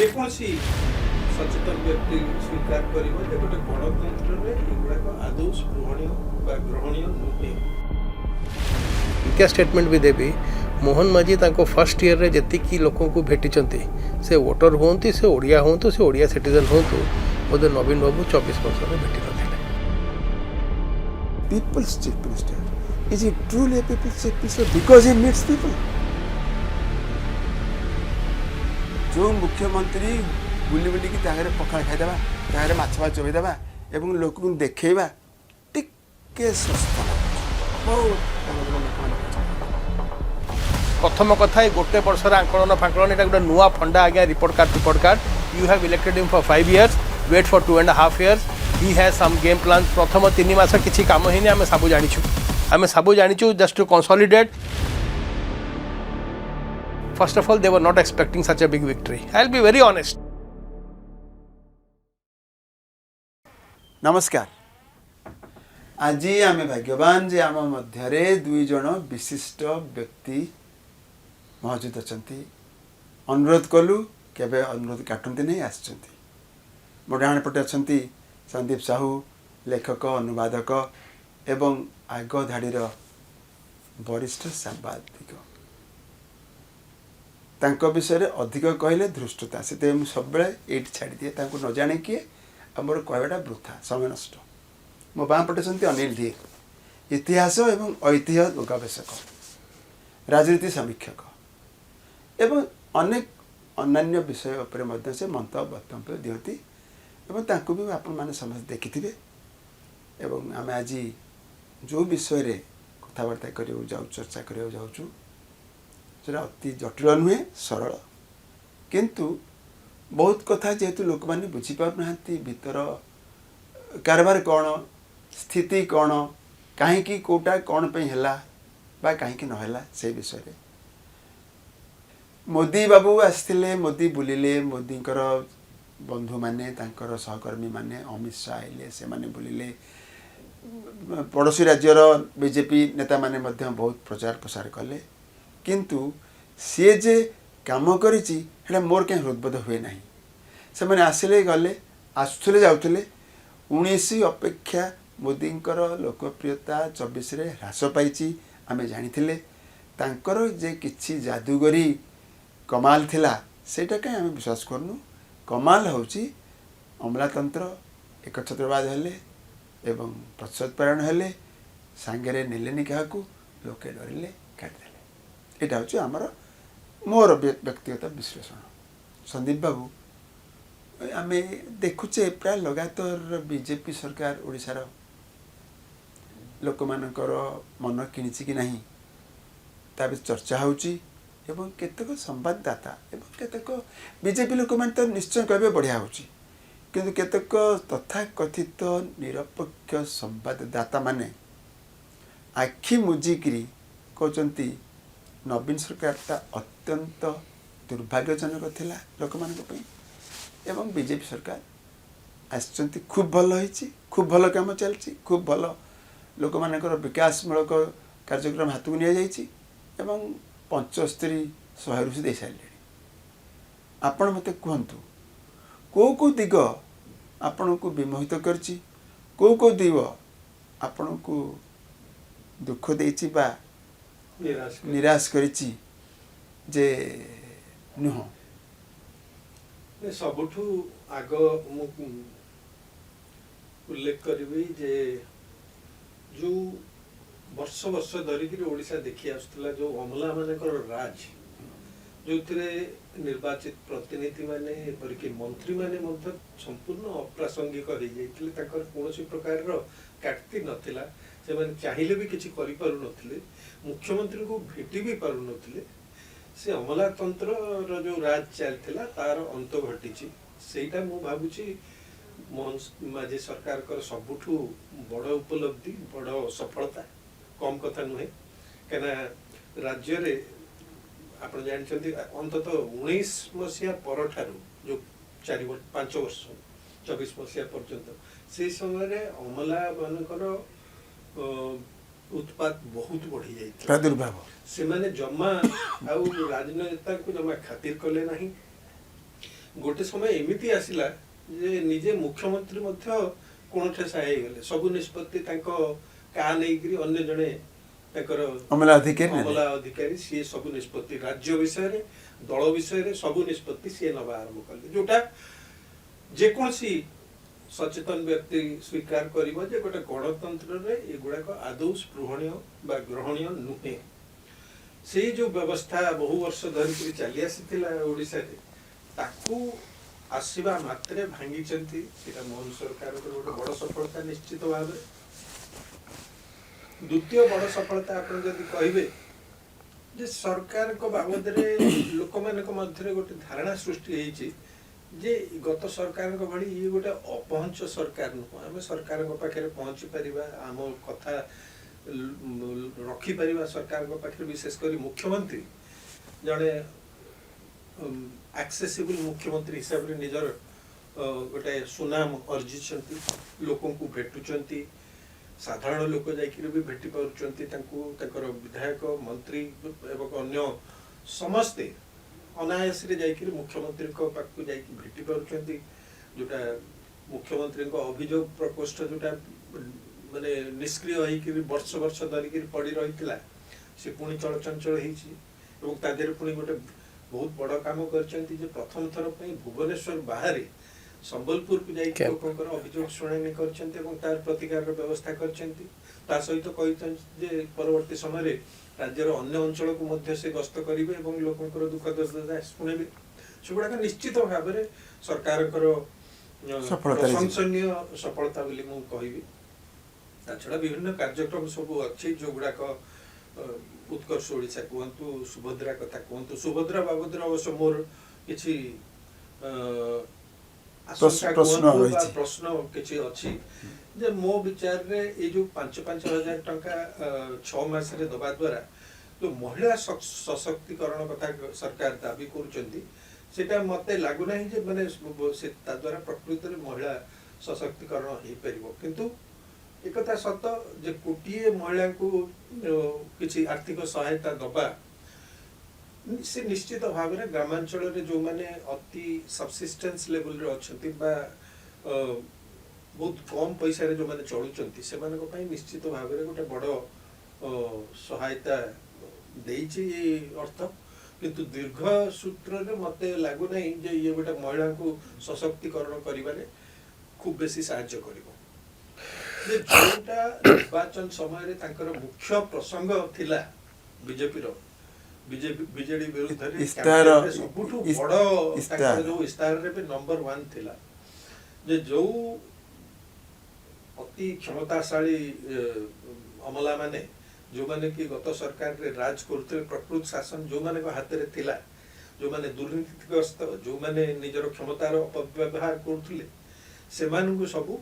जेकोसी सचेतन व्यक्ति स्वीकार कर गोटे गणतंत्र में एगुड़ाक आदौ स्पृहणीय ग्रहणीय नुहे। क्या स्टेटमेंट भी देवी मोहन माझी तांको फर्स्ट ईयर रे जति लोक भेटी से वोटर हूँ से ओडिया हूँ से ओडिया सिटीजन हूँ बोधे नवीन बाबू 24 वर्ष में भेटी न People's chief minister. Is he truly a people's chief minister because he meets people? जो मुख्यमंत्री बुली बुली की तागरे पखाड़ खाईदेवा तागरे माछ भात चोबईदेवा एवं लोक को देखा टिके सस्ता प्रथम कथा गोटे वर्षर आंकलन फांकलन ये गोटे नुआ फंडा आज्ञा report card you have elected him for 5 years wait for 2.5 years he has some game plan प्रथम 3 मास किसी काम ही आम सब जाचु just to consolidate first of all they were not expecting such a big victory I will be very honest. नमस्कार आज आम भाग्यवान जे आम मध्य दुई जन विशिष्ट व्यक्ति मौजूद अच्छा अनुरोध कलु केबे अनुरोध काटती नहीं आसो डाण पटे अच्छा संदीप साहू लेखक अनुवादक एवं आग धाड़ीर वरिष्ठ सांबादिक तांको विषय अधिक कहले धृष्टता से सब ये छाड़ी दिए न जाने किए मोर कहवाटा वृथा समय नष्ट। मो बाँ पटे अनिल ढी इतिहास एवं ऐतिह्य गवेषक राजनीति समीक्षक एवं अनेक अन्य विषय उपर से मंतव्य दिखती एवं तांको भी आपण माने समझ देखिथिबे एवं आम आज जो विषय रे कथबार्ता करियो जाऊ चर्चा करियो जाऊछु सेटा अति जटिल नुहे सरल किंतु बहुत कथा जेहेतु लोक माने बुझी पार नाहंती भीतर कारबार कौन स्थिति कौन कहीं कोटा कौन पे हैला बा कहीं नहला से विषय रे मोदी बाबू आसथिले मोदी बुलिले मोदी बंधु माने तांकर सहकर्मी माने अमित शाह आइले से माने बुलिले पड़ोसी राज्यर बीजेपी नेता माने मध्य बहुत प्रचार प्रसार कले किंतु सी जे काम करिछि हेला मोर कहीं हृदबोध हुए नहीं से माने आसिले गले आसुले जाउतले 19 अपेक्षा मोदींकर लोकप्रियता 24 रे ह्रास पाइछि आमे जानिथिले तांकर जे किछि जादूगरी कमाल थिला सेटा कहीं आमे विश्वास करनु कमाल होची अमलातंत्र एकछत्रवाद हेले एवं प्रतिशत प्रेरण हेले सांगरे नेलेनी क्या लोके डरिले काटिदेले यहाँ हूँ आमर मोर व्यक्तिगत विश्लेषण। संदीप बाबू आम देखुचे प्राय लगातार बीजेपी सरकार ओडिशार लोक मानकर मन किणिछि कि नहीं ता चर्चा होची एवं केतक संवाददाता एवं केतक बीजेपी लोक मैंने तो निश्चय कहे बढ़िया होची किंतु केतक तथा कथित निरपेक्ष संवाददाता माने आखि मुजिकी कहते नवीन सरकारटा अत्यंत दुर्भाग्यजनक थिला लोक मानक एवं बीजेपी सरकार आसचंती खूब भल होईची खूब भल काम चलची खूब भल लोक मानकर विकासमूलक कार्यक्रम हाथ को नि जाइची एवं 75 100 से दे सारे आपण मते कहतु को दिग आपण को विमोहित करची को दिग आपण को दुख देची बा निराश करिची जे नुह सबुठू आग उल्लेख करी जे जो वर्ष वर्ष धरिकी ओडिशा देखी आसुला जो अमला मानकर राज जो निर्वाचित प्रतिनिधि माने एपरिक मंत्री माने संपूर्ण अप्रासंगिक हो जाते कौन प्रकार काटती नथिला से माने चाहिए भी किसी करें मुख्यमंत्री को भेटी भी पार नथिले से अमलातंत्र जो राज चलता तार अंत घटी सेटा मु भावुची मोहन माझी सरकार कर सबुठू बड़ उपलब्धि बड़ सफलता कम कथा नुहे कहीं राज्य रे आप जानते अंतत 19 मसीहा पर जो 4-5 वर्ष 24 मसीहा पर्यंत से समय अमला मानकर उत्पाद बहुत बढ़ी जाइए प्रादुर्भाव से माने जमा आउ राजनेता को जमा खातिर कले नहीं गोटे समय एमिति आसिला जे निजे मुख्यमंत्री मध्य कोणठेसा ହେଇଗଲେ ସବୁ ନିଷ୍ପତ୍ତି ତାଙ୍କ କା ନେଇକିରି ଅନ୍ୟ ଜଣେ ତାଙ୍କର ଅମଲା ଅଧିକାରୀ ସିଏ ସବୁ ନିଷ୍ପତ୍ତି ରାଜ୍ୟ ବିଷୟରେ ଦଳ ବିଷୟରେ ସବୁ ନିଷ୍ପତ୍ତି ସିଏ ନେବା ଆରମ୍ଭ କଲେ ଯୋଉଟା ଯେକୌଣସି ସଚେତନ ବ୍ୟକ୍ତି ସ୍ୱୀକାର କରିବ ଯେ ଗୋଟେ ଗଣତନ୍ତ୍ରରେ ଏଗୁଡ଼ାକ ଆଦୌ ସ୍ପୃହଣୀୟ ବା ଗ୍ରହଣୀୟ ନୁହେଁ। ସେଇ ଯୋଉ ବ୍ୟବସ୍ଥା ବହୁ ବର୍ଷ ଧରିକିରି ଚାଲି ଆସିଥିଲା ଓଡ଼ିଶାରେ ତାକୁ ଆସିବା ମାତ୍ରେ ଭାଙ୍ଗିଛନ୍ତି ସେଟା ମୋହନ ସରକାରଙ୍କର ଗୋଟେ ବଡ଼ ସଫଳତା ନିଶ୍ଚିତ ଭାବରେ। ଦ୍ୱିତୀୟ ବଡ଼ ସଫଳତା ଆପଣ ଯଦି କହିବେ ଯେ ସରକାରଙ୍କ ବାବଦରେ ଲୋକମାନଙ୍କ ମଧ୍ୟରେ ଗୋଟେ ଧାରଣା ସୃଷ୍ଟି ହେଇଛି ଯେ ଗତ ସରକାରଙ୍କ ଭଳି ଇଏ ଗୋଟେ ଅପହଞ୍ଚ ସରକାର ନୁହଁ, ଆମେ ସରକାରଙ୍କ ପାଖରେ ପହଞ୍ଚି ପାରିବା, ଆମ କଥା ରଖିପାରିବା ସରକାରଙ୍କ ପାଖରେ, ବିଶେଷ କରି ମୁଖ୍ୟମନ୍ତ୍ରୀ ଜଣେ ଆକ୍ସେସିବୁଲ ମୁଖ୍ୟମନ୍ତ୍ରୀ ହିସାବରେ ନିଜର ଗୋଟେ ସୁନାମ ଅର୍ଜିଛନ୍ତି, ଲୋକଙ୍କୁ ଭେଟୁଛନ୍ତି, ସାଧାରଣ ଲୋକ ଯାଇକିରି ବି ଭେଟି ପାରୁଛନ୍ତି ତାଙ୍କୁ, ତାଙ୍କର ବିଧାୟକ ମନ୍ତ୍ରୀ ଏବଂ ଅନ୍ୟ ସମସ୍ତେ ଅନାୟାସରେ ଯାଇକିରି ମୁଖ୍ୟମନ୍ତ୍ରୀଙ୍କ ପାଖକୁ ଯାଇକି ଭେଟି ପାରୁଛନ୍ତି। ଯୋଉଟା ମୁଖ୍ୟମନ୍ତ୍ରୀଙ୍କ ଅଭିଯୋଗ ପ୍ରକୋଷ୍ଠ ଯୋଉଟା ମାନେ ନିଷ୍କ୍ରିୟ ହେଇକିରି ବର୍ଷ ବର୍ଷ ଧରିକିରି ପଡ଼ି ରହିଥିଲା ସେ ପୁଣି ଚଳଚଞ୍ଚଳ ହେଇଛି ଏବଂ ତା ଦେହରେ ପୁଣି ଗୋଟେ ବହୁତ ବଡ଼ କାମ କରିଛନ୍ତି ଯେ ପ୍ରଥମ ଥର ପାଇଁ ଭୁବନେଶ୍ୱର ବାହାରେ ସମ୍ବଲପୁରକୁ ଯାଇକି ଲୋକଙ୍କର ଅଭିଯୋଗ ଶୁଣାଣି କରିଛନ୍ତି ଏବଂ ତାର ପ୍ରତିକାରର ବ୍ୟବସ୍ଥା କରିଛନ୍ତି। ତା ସହିତ କହିଛନ୍ତି ଯେ ପରବର୍ତ୍ତୀ ସମୟରେ ରାଜ୍ୟର ଅନ୍ୟ ଅଞ୍ଚଳକୁ ମଧ୍ୟ ସେ ଗସ୍ତ କରିବେ ଏବଂ ଲୋକଙ୍କର ଦୁଃଖ ଦର୍ଦା ଶୁଣିବେ। ସେଗୁଡ଼ାକ ନିଶ୍ଚିତ ଭାବରେ ସରକାରଙ୍କର ପ୍ରଶଂସନୀୟ ସଫଳତା ବୋଲି ମୁଁ କହିବି। ତା ଛଡ଼ା ବିଭିନ୍ନ କାର୍ଯ୍ୟକ୍ରମ ସବୁ ଅଛି ଯୋଉଗୁଡ଼ାକ ଉତ୍କର୍ଷ ଓଡ଼ିଶା କୁହନ୍ତୁ, ସୁଭଦ୍ରା କଥା କୁହନ୍ତୁ, ସୁଭଦ୍ରା ବାବଦରେ ଅବଶ୍ୟ ମୋର କିଛି ପ୍ରଶ୍ନ କିଛି ଅଛି ଯେ ମୋ ବିଚାରରେ ଏଇ ଯୋଉ 5,000 ଟଙ୍କା 6 ମାସରେ ଦବା ଦ୍ୱାରା ଯୋଉ ମହିଳା ସଶକ୍ତିକରଣ କଥା ସରକାର ଦାବି କରୁଛନ୍ତି ସେଟା ମତେ ଲାଗୁନାହିଁ ଯେ ମାନେ ସେ ତା ଦ୍ୱାରା ପ୍ରକୃତରେ ମହିଳା ସଶକ୍ତିକରଣ ହେଇପାରିବ। କିନ୍ତୁ एकथा सत जे कोटिए महिला को किसी आर्थिक सहायता दबा से निश्चित भाव में ग्रामांचल जो माने अति सबसिस्टेंस लेवल रे अछंती बा बहुत कम पैसा रे जो माने चलुचंती से माने को पई निश्चित भाव में गोटे बड़ सहायता देइछि अर्थ। किंतु दीर्घ सूत्र रे मते लागु नै जे ये गोटे महिला को सशक्तिकरण करिबारे खूब बेसी सहायता करिवो। जोटा निर्वाचन समय मुख्य प्रसंग थिला बीजेडी विरुद्ध सबुठु बड़ जो इस्तार रे नंबर 1 थिला जे जो अति क्षमताशाली अमला माने जो माने कि गत सरकार रे राज करते प्रकृत शासन जो माने को हाथ रे थिला, जो माने दुर्नीतिग्रस्त, जो माने निजर क्षमतार अपव्यवहार करथुले से मानन को सबु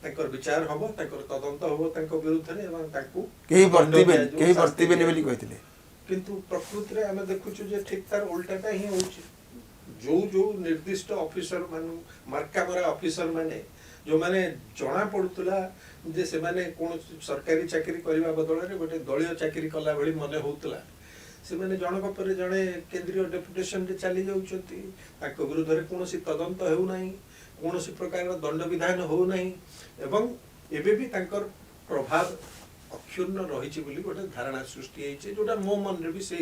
तांकर विचार हबो, तांकर तदंत हबो तांको विरुद्ध रे एवं तांको केही वर्तिबेनी बोली कहिथिले। किंतु प्रकृति रे हमें देखुछु जे ठीक तार उल्टाटा ही होछि। जो जो निर्दिष्ट ऑफिसर मान मार्कामरा ऑफिसर माने जो माने जणा पडुतला जे से माने कोन सरकारी चाकरी करबा बदल रे गोटे दलीय चाकरी कला भली मने होतला, से माने जनक पर जणे केंद्रीय डेपुटेशन रे चली जाउछंती, तांको विरुद्ध रे कोनोसी तदंत हेउ नाही, कोनोसी प्रकार दंड विधान हो नहीं एवं एबे भी तांकर प्रभाव अक्षुण्ण रहिछि बोली गोटे धारणा सृष्टि हेछि जोटा मो मन रे भी से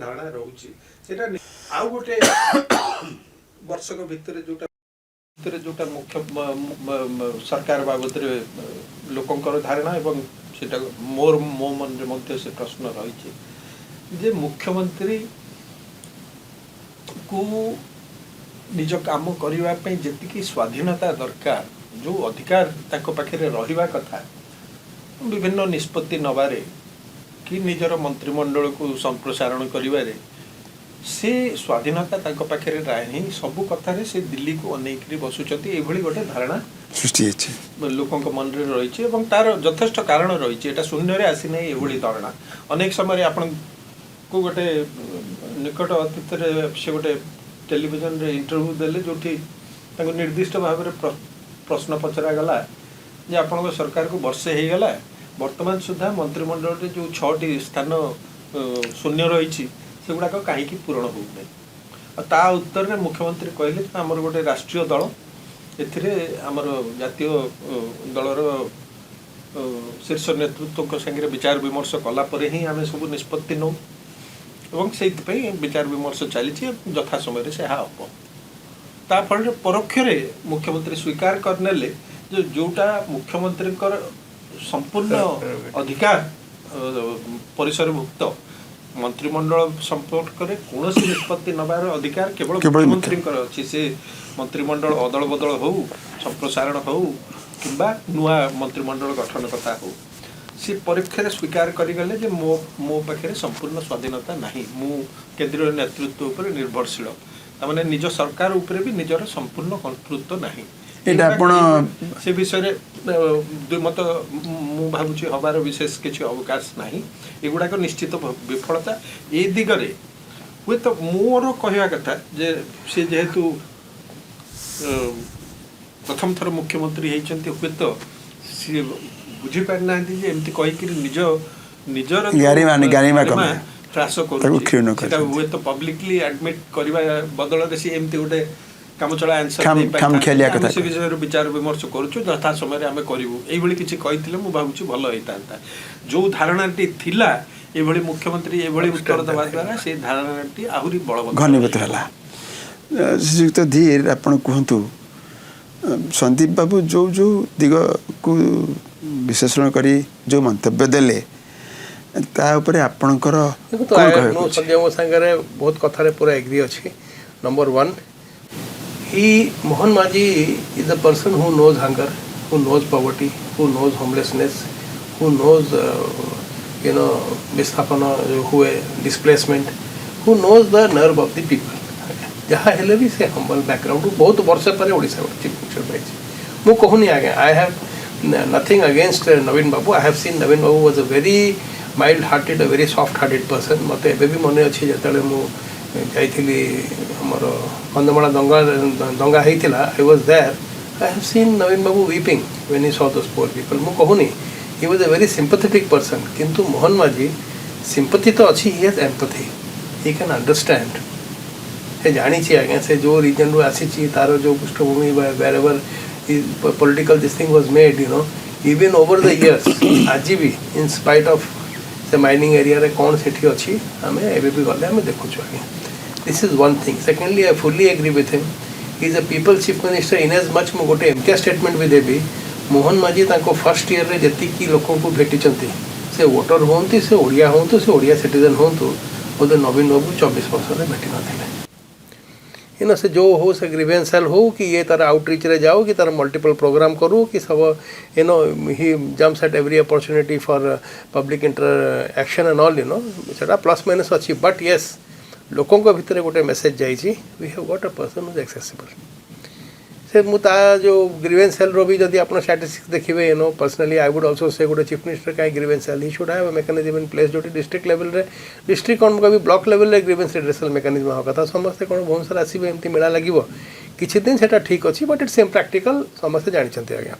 धारणा रहउछि। सेटा आउ गोटे वर्षक भितर जोटा मुख्य सरकार बाबद रे लोकंकर धारणा एवं सेटा मोर मो मन रे मध्य से प्रश्न रहिछि जे मुख्यमंत्री को निज काम करबा पई जेतिकी स्वाधीनता दरकार, जो अधिकार ताको पाखे रहिबा कथा विभिन्न निष्पत्ति नबारे कि निजर मंत्रिमंडल को संप्रसारण करिबारे से स्वाधीनता ताको पाखे नाही, सब कथा रे से दिल्ली को अनेकरी बसुचती एभली गोटे धारणा सृष्टि अछि लोकंक मन रे रहिछि एवं तार यथेष्ट कारण रहिछि। एटा शून्य रे आसी नै एभली धारणा अनेक समय आपण को गोटे निकट अतीत रे से गोटे टेलीविजन रे इंटरव्यू देले जोठी ताको निर्दिष्ट भाव रे प्रश्न पचरा गला जे आपन सरकार को वर्षे हे गला वर्तमान सुधा मंत्रिमंडल रे जो 6टी स्थान शून्य रही से गुड़ाक कहीं पूरण हो ता उत्तर में मुख्यमंत्री कहले आमर गोटे राष्ट्रीय दल एथिरे आमर जातीय दलर शीर्ष नेतृत्व संगे विचार विमर्श कला परे ही आम सब निष्पत्ति नौ एवं से विचार विमर्श चली यथा समय से हम ताफल परोक्ष मुख्यमंत्री स्वीकार करने जो जोटा मुख्यमंत्री संपूर्ण अधिकार परिसरभुक्त मंत्रिमंडल संपर्क में कौन निष्पत्ति नबार अधिकार केवल मुख्यमंत्री अच्छी से मंत्रिमंडल अदल बदल हो संप्रसारण हो कि नुआ मंत्रिमंडल गठन कथा हो सी परीक्षा स्वीकार करगले जे मो पाखे संपूर्ण स्वाधीनता नहीं मु केंद्रीय नेतृत्व उपर निर्भरशील तामाने निज सरकार उपर भी निजर संपूर्ण कर्तृत्व नहीं से विषय दुमत मु भावुची हबार विशेष किसी अवकाश नहीं एगुड़ाक निश्चित विफलता ए दिगरे हुए तो मोर कहवा कथा जे से जेहेतु प्रथम थर मुख्यमंत्री होती हुए तो सी बुझीपार ना एमती कहीकि निज निजर ह्रास कर हुए तो पब्लिकली एडमिट करने बदल से एमती गोटे काम चला आंसर से विषय विचार विमर्श करुचु यथा समय आम करूँ ये किसी कही मुझे भल होता जो धारणाटी थिला ये मुख्यमंत्री ये उत्तर देवा द्वारा से धारणाटी आहरी बलवत्तर घनीभूत है। श्रीयुक्त धीर आपण कहतु संदीप बाबू जो जो दिग को विश्लेषण करी जो मंतव्य देले ता ऊपर आपणकर संजय मो संगे बहुत कथारे पूरा एग्री अच्छी। Number 1 he Mohan Majhi is a person who knows hunger, who knows poverty, who knows homelessness, who knows विस्थापन जो हुए displacement, who knows the nerve of the people. जहाँ हेले भी से हम्बल बैकग्राउंड बहुत वर्ष पर ओडिशा चीफ मिनिस्टर पाई मु कहूनी आगे I have nothing against Naveen Babu I have seen Naveen Babu was a very mild hearted a very soft hearted person मत एबे भी मन अच्छी जो मु जाइली हमर कंदमाला दंगा होता I was there I have seen Naveen babu weeping when he saw those poor people मु कहूनी he was a very sympathetic person किंतु मोहन माझी सिंपैथी तो अच्छी he has empathy he can understand से जानी आज्ञा से जो रीजन रू आसी तार जो पृष्ठभूमि were ever political this thing was made even over the years आज भी इन स्पाइट ऑफ से माइनिंग एरिया रे कौन सेठी अच्छी आम एबे भी गले आम देखु आज्ञा this is one thing secondly I fully agree with him he is a people chief minister in as much मु गोटे एमतिया स्टेटमेंट भी देवी मोहन माझी तांको फर्स्ट ईयर रे जति लोक को भेटी से वोटर हूँ से ओडिया हूँ से ओडिया सिटीजन हूँ बोधे नवीन बाबू 24 वर्ष में भेटी ना से जो हो से ग्रीवेंस सेल हो कि ये तार आउटरीच रे जाओ कि तार मल्टीपल प्रोग्राम करूँ कि सब he jumps at every opportunity for public interaction and all से प्लस माइनस अच्छी बट येस लोकों भितर गोटे मेसेज जाइए we have got a person who's accessible से मुता जो ग्रीवेंस सेल रो भी जदि आप स्टैटिस्टिक्स देखिए personally I would also say गोटे चीफ मिनिस्टर कहीं grievance cell he should have a mechanism in place जो डिस्ट्रिक्ट लेवल रे डिस्ट्रिक्ट कौन कभी ब्लॉक लेवल रे ग्रीवेंस रिड्रेसल मेकानिज्म हो कथा समस्ते कौन बहुत सारा आसवे एमती मेला लगे किसी दिन से ठीक अच्छी बट इट्स इम्प्रैक्टिकल समस्ते जानते आज्ञा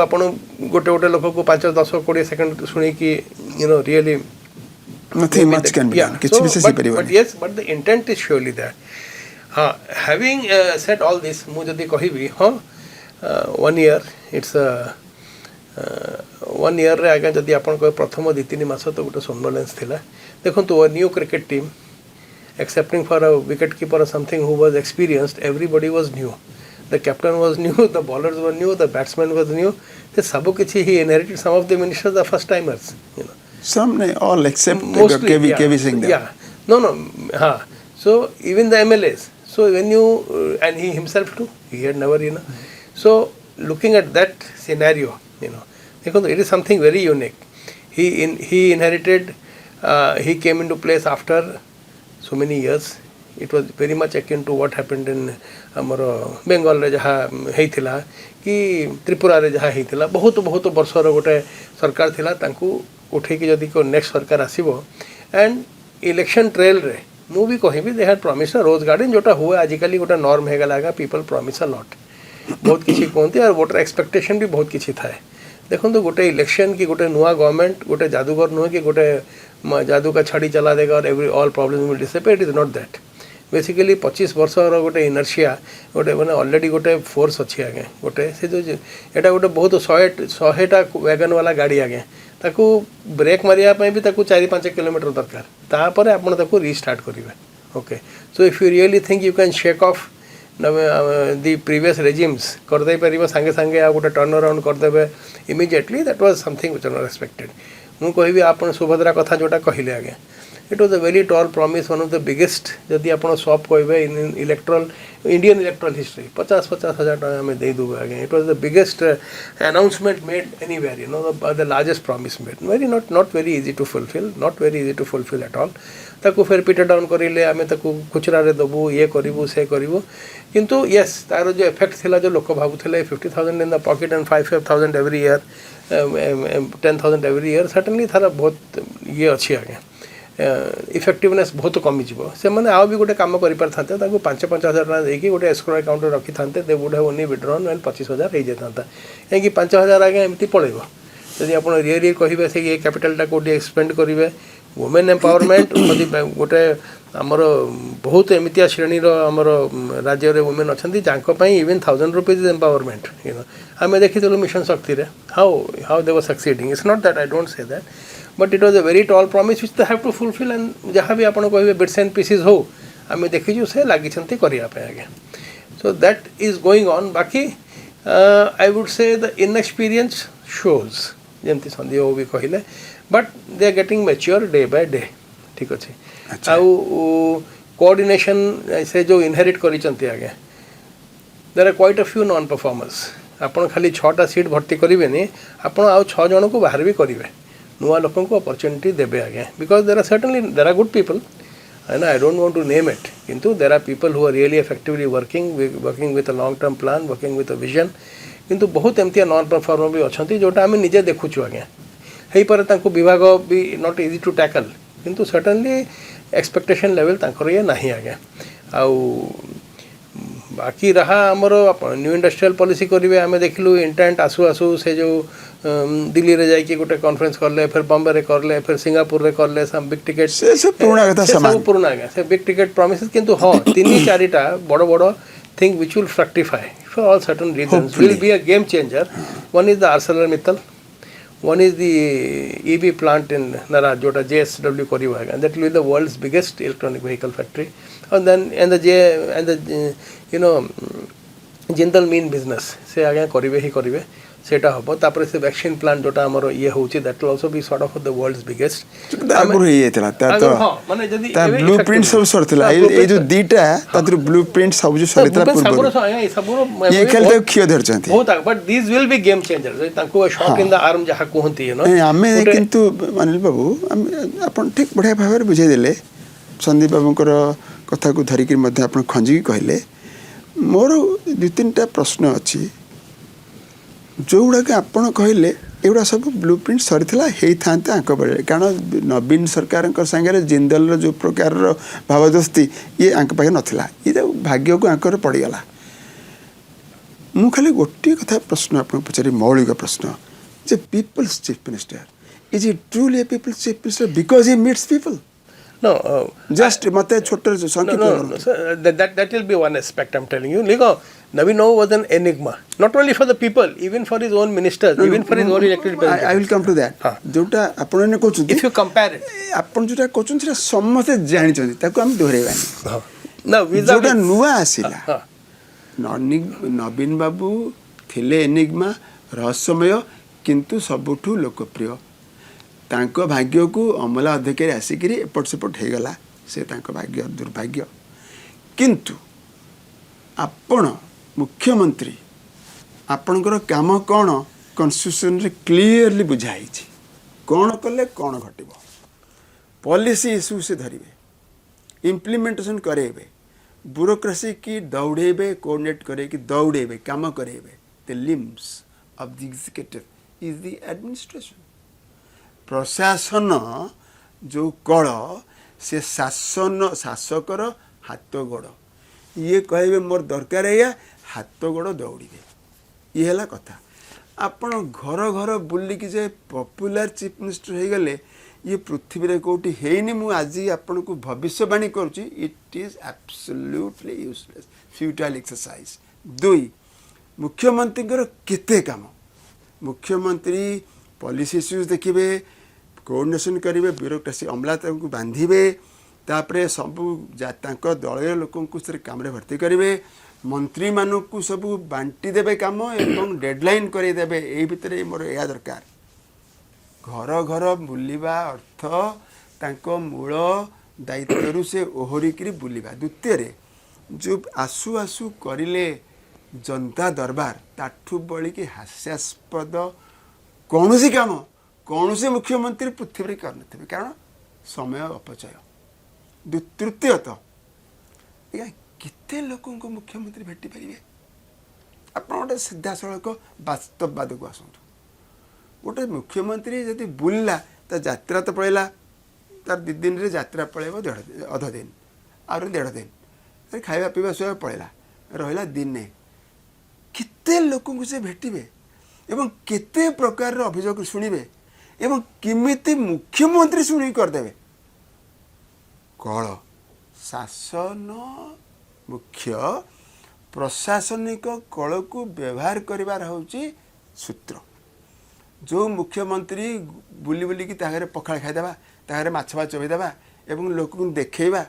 आप गोटे गोटे लोक को 5-10-20 सेकंड शुणी कि really nothing much can be done किसी विशेष ही but yes but the intent is surely that हाँ having said all this मुझे जदि कहबी हाँ 1 year it's 1 year रे आगे जदि आपन कहे प्रथम 2-3 मास तो गोटे सोमनोलेंस थिला देखंतु new cricket team excepting for a wicket keeper or something who was experienced everybody was new the captain was new the bowlers were new the batsman was new the सब किछि he inherited some of the ministers are first timers some all except mostly, KV Singh yeah no हाँ so even the MLAs so when you and he himself too he had never so looking at that scenario because it is something very unique he inherited he came into place after so many years it was very much akin to what happened in amar Bengal रे जहाँ हेइथिला कि त्रिपुरा रे जहाँ हेइथिला बहुत बहुत वर्षर गोटे सरकार थिला तांकू उठे कि जदि को नेक्स्ट सरकार आसीबो एंड इलेक्शन ट्रेल रे मु भी कहबी they had promise a rose garden जोटा हुए आजिकली गोटे नॉर्म हे गलागा पीपल प्रॉमिस अ लॉट बहुत किसी कहते और वोटर एक्सपेक्टेशन भी बहुत किसी थाए देखो तो गोटे इलेक्शन की गोटे नुआ गवर्नमेंट गोटे जादूगर नुहे कि गोटे जादू का छड़ी चला देगा और every all problem will dissipate is not that basically 25 वर्षर गोटे इनर्सिया गोटे मैंने अलरेडी गोटे फोर्स अच्छी आगे गोटे से जो यहाँ गोटे बहुत 100टा वैगन वाला गाड़ी आगे ताकू ब्रेक मारिया भी ताकू 4-5 किलोमीटर दरकार तापर आपन ताकू रीस्टार्ट करेंगे okay so if you really think you can shake off the previous regimes करदे परिबा संगे संगे आ गोटे टर्न अराउंड करदेबे immediately that was something which not expected मु कहबी आपण सुभद्रा कथा जोटा कहिले आगे it was a very tall promise one of the biggest जदि आपण शॉप कहबे in electoral Indian electoral history 50,000 टका हमें दे दूबे आगे it was the biggest announcement made anywhere you know the largest promise made very not very easy to fulfil at all ताकू फिर पिट डाउन करें आम खुचरा दबू ये करूँ से करूँ किंतु येस तार जो इफेक्ट थिला जो लोक भावुले 50,000 in the pocket and 5,000 every year 10,000 every year certainly तार बहुत ये अच्छी आगे इफेक्टिवनेस बहुत कमिज से मैंने आउ भी गोटे कम कर 5,000 टका देकी गोटे एस्क्रो अकाउंट रखी था they would have only withdrawn and 25,000 हो जाता कहीं 5,000 आगे एमती पड़ेगा जदि आप रियली कहे से ये कैपिटालटा कौटी एक्सपेंड करेंगे वुमेन एम्पावरमेंट गोटे आमर बहुत एमतिया श्रेणी आमर राज्य में वुमेन अच्छा even 1,000 rupees empowerment you know आम देखी mission Shakti how they were succeeding it's not that I don't say that but it was a very tall promise which they have to fulfil and जहाँ भी आप कहे bits and pieces हो आम देखीचु से लगी करने आगे so that is going on बाकी I would say the inexperience shows जमती संदीप बाबू भी कहले but they are getting mature day by day ठीक अच्छे कोऑर्डिनेशन से जो इनहेरिट करी आगे there are quite a few non performers आपन खाली 6टा सीट भर्ती करेंगे आपन आउ 6 जन को बाहर भी करेंगे नुआ लोक को अपॉर्चुनिटी देवे आगे because there are good people and I don't want to name it किंतु there are people who are really effectively working with a long term plan working with a vision किंतु बहुत एमती नॉन परफॉर्मर भी अच्छा जोटा आम निजे देखुचु आगे हो पारे विभाग भी नॉट इजी टू टैकल किंतु सर्टेनली एक्सपेक्टेशन लेवल तांकर ये नहीं आगे आउ बाकी रहा आमर न्यू इंडस्ट्रियल पॉलिसी करेंगे आम देखिलु इंटेंट आसु आसु से जो दिल्ली रे जाइए गोटे कॉन्फ्रेंस करले फिर बॉम्बे रे करले फिर सिंगापुर रे करले सम बिग टिकेट से पुराना कथा समान पुराना गया से बिग टिकेट प्रॉमिसेस किंतु हाँ 3-4टा बड़ thing which will fructify for all certain reasons will be a game changer one is the ArcelorMittal one is the EV plant in Nara jota JSW kariba that will be the world's biggest electronic vehicle factory and the you know Jindal mean business से आगे करेंगे ही करेंगे सेटा हम तापर से vaccine plant जोटा हमर ये होची that will also be sort of the world's biggest आगुर ये तला तो हां माने जदी ब्लूप्रिंट सब सरतला ए जो दीटा तातिर ब्लूप्रिंट सब जो सरतला पूर्व सब ये खेल तो खियो धर चंती बहुत but this will be game changer ताको शॉट इन द आर्म जहा कहंती नो आमे किंतु अनिल बाबू अपन ठीक बढ़िया भाव बुझाई देले संदीप बाबूकर कथा को धरिक मध्य अपन खंजी कहले मोर 2-3टा प्रश्न अछि जोड़ा कि आपण कहले एगुड़ा सब ब्लूप्रिंट सरी होता आंक बेले कारण नवीन सरकार सागर जिंदल जो प्रकार भावदस्ती ये आंक पाखे नाला ये भाग्य को आंकर पड़गला मु खाली गोटे कथा प्रश्न आप पचारि मौलिक प्रश्न जे people's chief minister is it truly a people's chief minister because he meets people No, just mate छोटे no, sir, that will be one aspect I'm telling you. Like, Navin was an enigma, not only for the people, even for his own ministers, even for his own elected representatives. I will come to that. जोटा आपण ने कोचु if you compare it, आपण जोटा कोचु से समस्त जानि चंदी ताको हम दोहरेबानी. ना जोटा नुआ आसिला. नवीन बाबू थिले एनिग्मा रहस्यमय किंतु सबुठु लोकप्रिय तांको भाग्य को अमला अधिकारी आसिक एपट सेपट हो गला से तांको भाग्य दुर्भाग्य किंतु आपण मुख्यमंत्री आपणकर काम कौन कॉन्स्टिट्यूशन रे क्लियरली बुझाई कौन कले कौन घटब पॉलिसी इश्यू से धरिवे इम्प्लीमेंटेशन करेबे ब्यूरोक्रेसी की दौड़ेबे कोऑर्डिनेट करे कि दौड़ेबे काम करेबे the limbs of the executive is the administration प्रशासन जो कल से शासन शासकर हाथ गोड़ ये कहे मोर दरकार है हाथ गोड़ दौड़े ये है कथा आपण घर घर बुलिकी जे पॉपुलर चीफ मिनिस्टर हो गले ये पृथ्वी रे कोठी हेनी मु आज आपन को भविष्यवाणी करूची it is absolutely useless futile exercise. दुई मुख्यमंत्री केते काम मुख्यमंत्री पॉलिसी इश्यूज देखिए कोऑर्डिनेशन करेंगे ब्यूरोक्रेसी अमला को बांधे तापर सब दलीय लोक काम भर्ती करेंगे मंत्री मानू सब बांटी देवे काम एवं डेडलाइन करदेवे यही भितर मोर यह दरकार घर घर बुलवा अर्थ तांको मूल दायित्व से ओहरिक बुलवा। द्वितीय जो आसु आसु करिले जनता दरबार ताठू बड़ी कि हास्यास्पद कौन सी काम कौन से मुख्यमंत्री पृथ्वी कर कारण समय अपचय। तृतीयत केते लोक मुख्यमंत्री भेटी पारे आप गोटे सीधा सड़क बास्तववाद को आसतु गोटे मुख्यमंत्री जदि बुलला ता यात्रा तो पड़ेगा तार 2 दिन रे यात्रा पड़ेब अध दिन आर 1.5 दिन खाଇବା पीवा सोया पड़ेगा रहा दिने केते लोक से भेटे एवं केते प्रकार अभियोग शुणिबे एवं किमिति मुख्यमंत्री शुणी करदेवे कल शासन मुख्य प्रशासनिक कल को व्यवहार करिवार होची सूत्र। जो मुख्यमंत्री बुली बुली की ताहरे पखाड़ खाईदेवा ताहरे माछ भात चबेदेवा एवं लोक देखा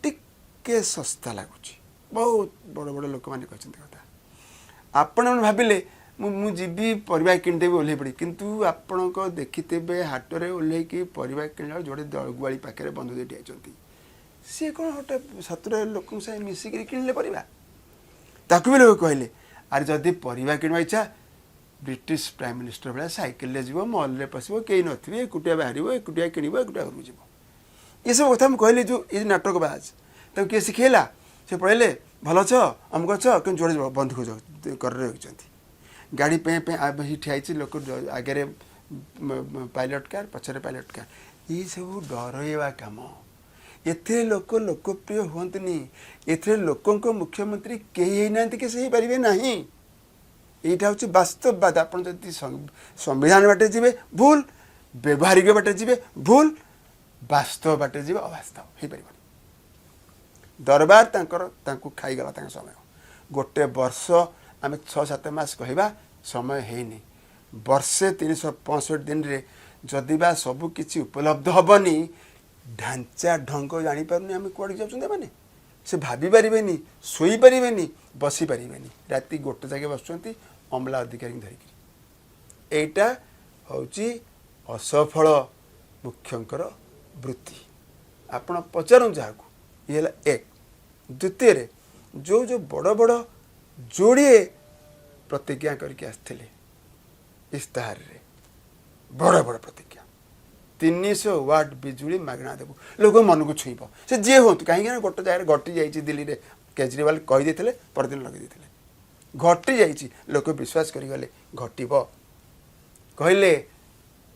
टिके सस्ता लगुच बहुत बड़ बड़ लोक मैंने कथा आपण भाविले मुझी परिवा किदेवी ओह्ल पड़ी किंतु आपण को देखिथे हाटरे ओह्ल कि परिवा किणला जोड़े दलगुआड़ी पाखे बंधु देटी आइंट सी कौन गोटे 17 लोक मिसिक किणले परिवा ताकू भी लोग कहले आर जदि परिवा किणवा इच्छा ब्रिटिश प्राइम मिनिस्टर भाया साइकेल जीव मल पशु कई नथिबे एकुटिया बाहर एकुटिया किणव एकुटिया घर जीव ये सब कथा कहली जो ये नाटक बाज तक किए शिखेला से पढ़े भल छ अमुक छ कि जोड़े बंधुक कर गाड़ी पे ठियाई लोक आगे पायलट कार पछरे पायलट कार ये सब डरवा कम एथे लोक लोकप्रिय हुंतनी एथे लोक मुख्यमंत्री कहीं ना कि से पारे ना यहाँ हूँ वास्तववाद आप संविधान बाटे जी भूल व्यवहारिक बाटे जी भूल वास्तव बाटे जी अवास्तव हो पार दरबार तांको खाईगला समय गोटे वर्ष आम 6-7 मास कहवा समय है वर्षे 365 दिन रे जदि बा सब किसी उपलब्ध हेनी ढांचा ढंग जापारे आम कौड़ जाऊँ मैंने से भाभी पारे शोई पारे बसी पारे राति गोटे जगह बसुँच अमला अधिकारी धरिकी एटा हूँ असफल मुख्यंकर वृत्ति आपण पचारूँ जहाँ ये एक। द्वितीय जो जो बड़ बड़ जोड़े प्रतिज्ञा करके आसते इस्ताहार रे बड़ बड़ प्रतिज्ञा 300 वाट बिजुली मागणा देबू लोक मन को छुईब से जी हूँ कहीं गोटे जगह घटी जाइए दिल्ली रे केजरीवाल कहीदे परदिन लगे घटी जाइए लोक विश्वास करें घटब कहले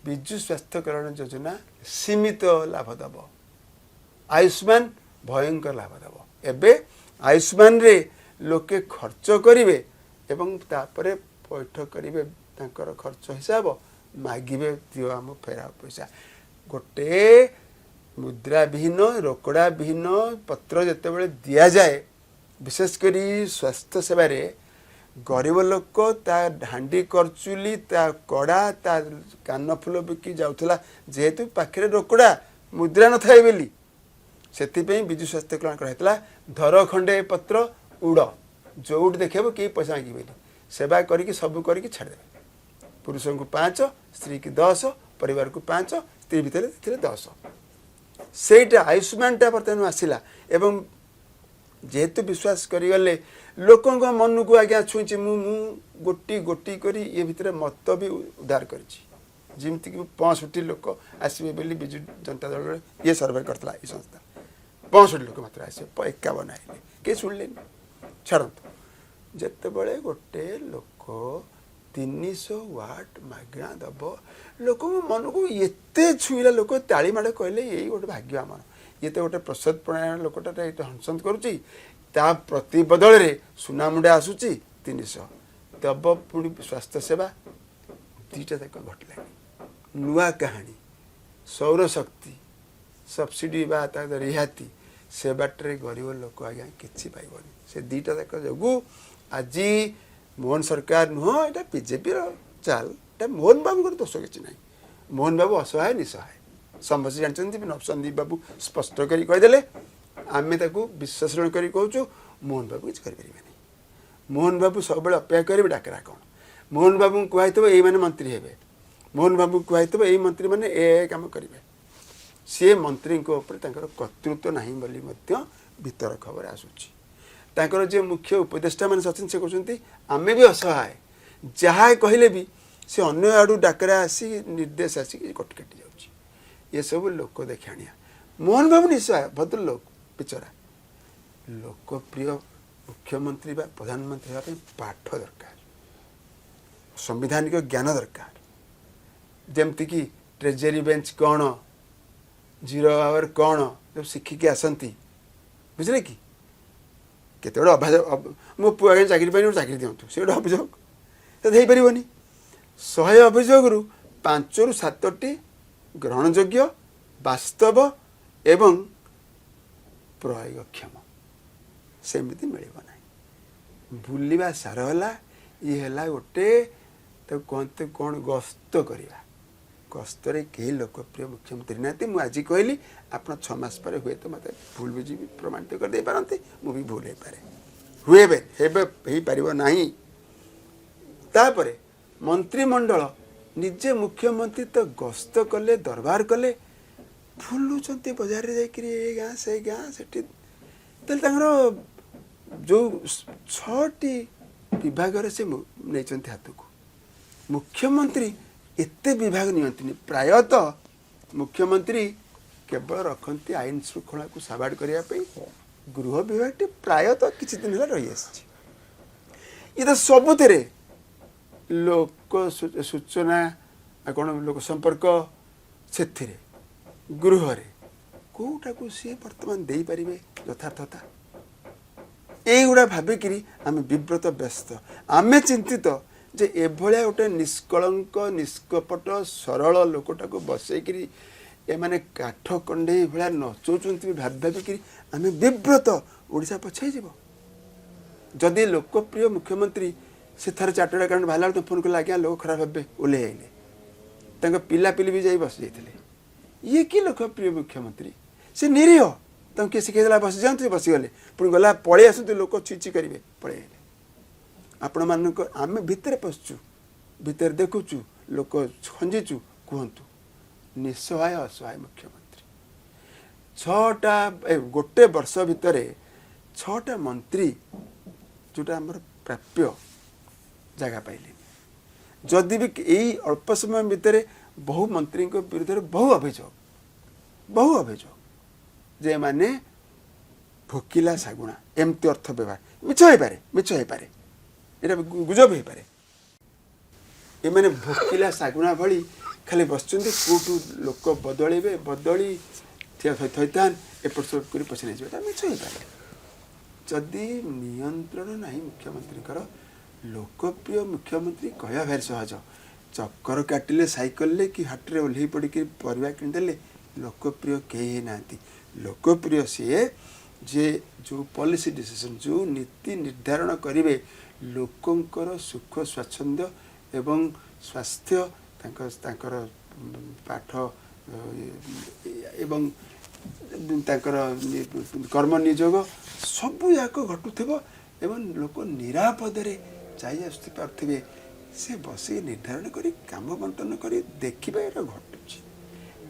विजु स्वास्थ्य कल्याण योजना सीमित लाभ दब आयुष्मान भयंकर लाभ दब एबे आयुष्मान रे लोके खर्च करेंगे एवं तापरे पैठ करेंगे तांकर खर्च हिसाब मागिबे दियो आम फेरा पैसा गोटे मुद्रा विहीन रोकड़ा विहीन पत्र जिते दि जाए विशेषकर स्वास्थ्य सेवा रे गरीब लोक ता हांडी करचुली ता कड़ा ता कान फुल बिकी जाउथला जेहेतु पाखे रोकड़ा मुद्रा न थाए बेली से विजु स्वास्थ्य कल्याण कराइला धर खंडे पत्र उड़ जो उठ देखेब कि पैसा मांगे सेवा करी सब करके छाड़देवे पुरुष को 5 स्त्री की 10 परिवार को 5 स्त्री भितर 10 सेटा आयुष्मान टा बर्तमान आसला एवं जेहेतु विश्वास करीगले लोक मन को आज्ञा छुई मु गोटी गोटी करी ये भितर मत भी उद्धार करमती 65 लोक आसवे बोली विजु जनता दल ये सर्वे करता ये संस्था 65 लोक मात्र आसे 51 आए किए शुणिले छाड़त जिते गोटे लोक 300 वाट मागणा दब लोक मन को एते छुईला लोक ताली माड़ कहले यही गोटे भाग्य आम ये तो गोटे प्रसाद प्रणायण लोकटा हंसंत करुच्ची ता प्रति बदल रे सुना मुंडा आसूची 300 दब पुणी स्वास्थ्य सेवा 2टा तक घटला नुआ कहानी सौर शक्ति सब्सिडी बा रिहाती से बाटे गरीब लोक आज्ञा कि पाइबनी से दुईटा जाक जो आज मोहन सरकार नुह यहाँ बीजेपी चाल ये मोहन बाबू को दोष किसी ना मोहन बाबू असहाय निसहाय समस्त जानते संदीप बाबू स्पष्ट कर कहीदेले आम विश्वास कर कहूँ मोहन बाबू किसी करें मोहन बाबू सब अपेक्षा करेंगे डाकरा कौन मोहन बाबू कहु ये मैंने मंत्री हे मोहन बाबू कहु ये मंत्री मैंने ए कम करेंगे सी मंत्री कर्तृत्व नहीं बोली भीतर खबर आसूची जे मुख्य उपदेष्टा मैंने अच्छे से कहते आम भी असहाय जहाँ कहले भी से अन्य आड़ू डाकरा आसी निर्देश आसिक कटि कटि जाऊँगी ये सब लोक देखाणिया मोहन बाबू निश्चय भद्र लोक बिचरा लोकप्रिय मुख्यमंत्री बा प्रधानमंत्री होगा पाठ दरकार संवैधानिक ज्ञान दरकार जमती कि ट्रेजरी बेंच कौन जीरो आवर कौन जब शिखिकी आसती बुझे कि केत मो पु आगे चाकरी पाई चाकरी दिंतु से गोटे अभियोग तो पारनि 100 अभियोग 5 ରୁ 7ଟି ग्रहणयोग्य वास्तव एवं प्रयोगक्षम सेमती मिल ना बुलवा सार है ये है गोटे तो कहते कौन गस्त करवा गस्तर कई लोकप्रिय मुख्यमंत्री ना मुझे कहली आप 6 मास पर हुए तो मत भूल बुझी प्रमाणित कर दे पारती मु भी भूल हो पारे हुए पार ना तापर मंत्रिमंडल निजे मुख्यमंत्री तो गस्त कले दरबार कले भूलुंट बजार जा गाँ से गाँ से जो 6टी विभाग से नहीं हाथ को मुख्यमंत्री एते विभाग नियंत्रिनी प्रायतः मुख्यमंत्री केवल रखती आईन श्रृंखला को साबाड़ करने गृह विभाग प्रायतः किसी दिन है रही ये तो सबुरे लोक सूचना कौन लोक संपर्क से गृह कौटा को सी बर्तमान दे पारे यथार्थता युवा भाविक आम विव्रत व्यस्त आम चिंतित जे एभलिया गोटे निष्कलंक निष्कपट सरल लोकटा को बसैकरी एमाने काठ कंडे भाया नचौंट भाव भाविक आम विव्रत ओडिशा पछाई जीव जदि लोकप्रिय मुख्यमंत्री से थर चार्टर्ड अकाउंट बाहर तो फोन कला आज्ञा लोक खराब भावे ओल्हे आइले पिला पिली भी जाई बस जाते ये कि लोकप्रिय मुख्यमंत्री से निरीह तुम किए शिखेदेला बस जातु बसीगले पुणी गला पलि आसतु लोक छिची करेंगे पलि आए आपण मान आम भितर पशु भितर देखुचु लोक खंजीचु कहतु निस्सहाय असहाय मुख्यमंत्री 6टा गोटे वर्ष भितर 6टा मंत्री जोटा आम प्राप्य जगह पाइले जदि भी यही अल्प समय भितर बहु मंत्री विरुद्ध बहु अभियोग जे माने भोकिला सागुणा एमती अर्थ व्यवहार मिछ हो पारे ये गुजब हो पारे ये मैंने भोकिला सागुणा भली खाली बसुँच कौटू लोक बदलैबे बदली थैतान एपट सेपट कर पछे नहीं जाए मिछ हो पारे जदि नियंत्रण नहीं मुख्यमंत्री लोकप्रिय मुख्यमंत्री कहवा भारी सहज चक्कर काटिले साइकल कि हाटे ओह्ल पड़ी परिवा किणिदेले लोकप्रिय कहीं ना लोकप्रिय सी जे जो पॉलिसी डिसीजन जो नीति निर्धारण करेंगे लोकंकर सुख स्वाच्छंद्य एवं स्वास्थ्य तांकर पाठ एवं तांकर कर्म नियोग सबूक घटुव एवं लोक निरापदे जाई आसुवे से बस निर्धारण करी काम बंटन करी देखिए घटुची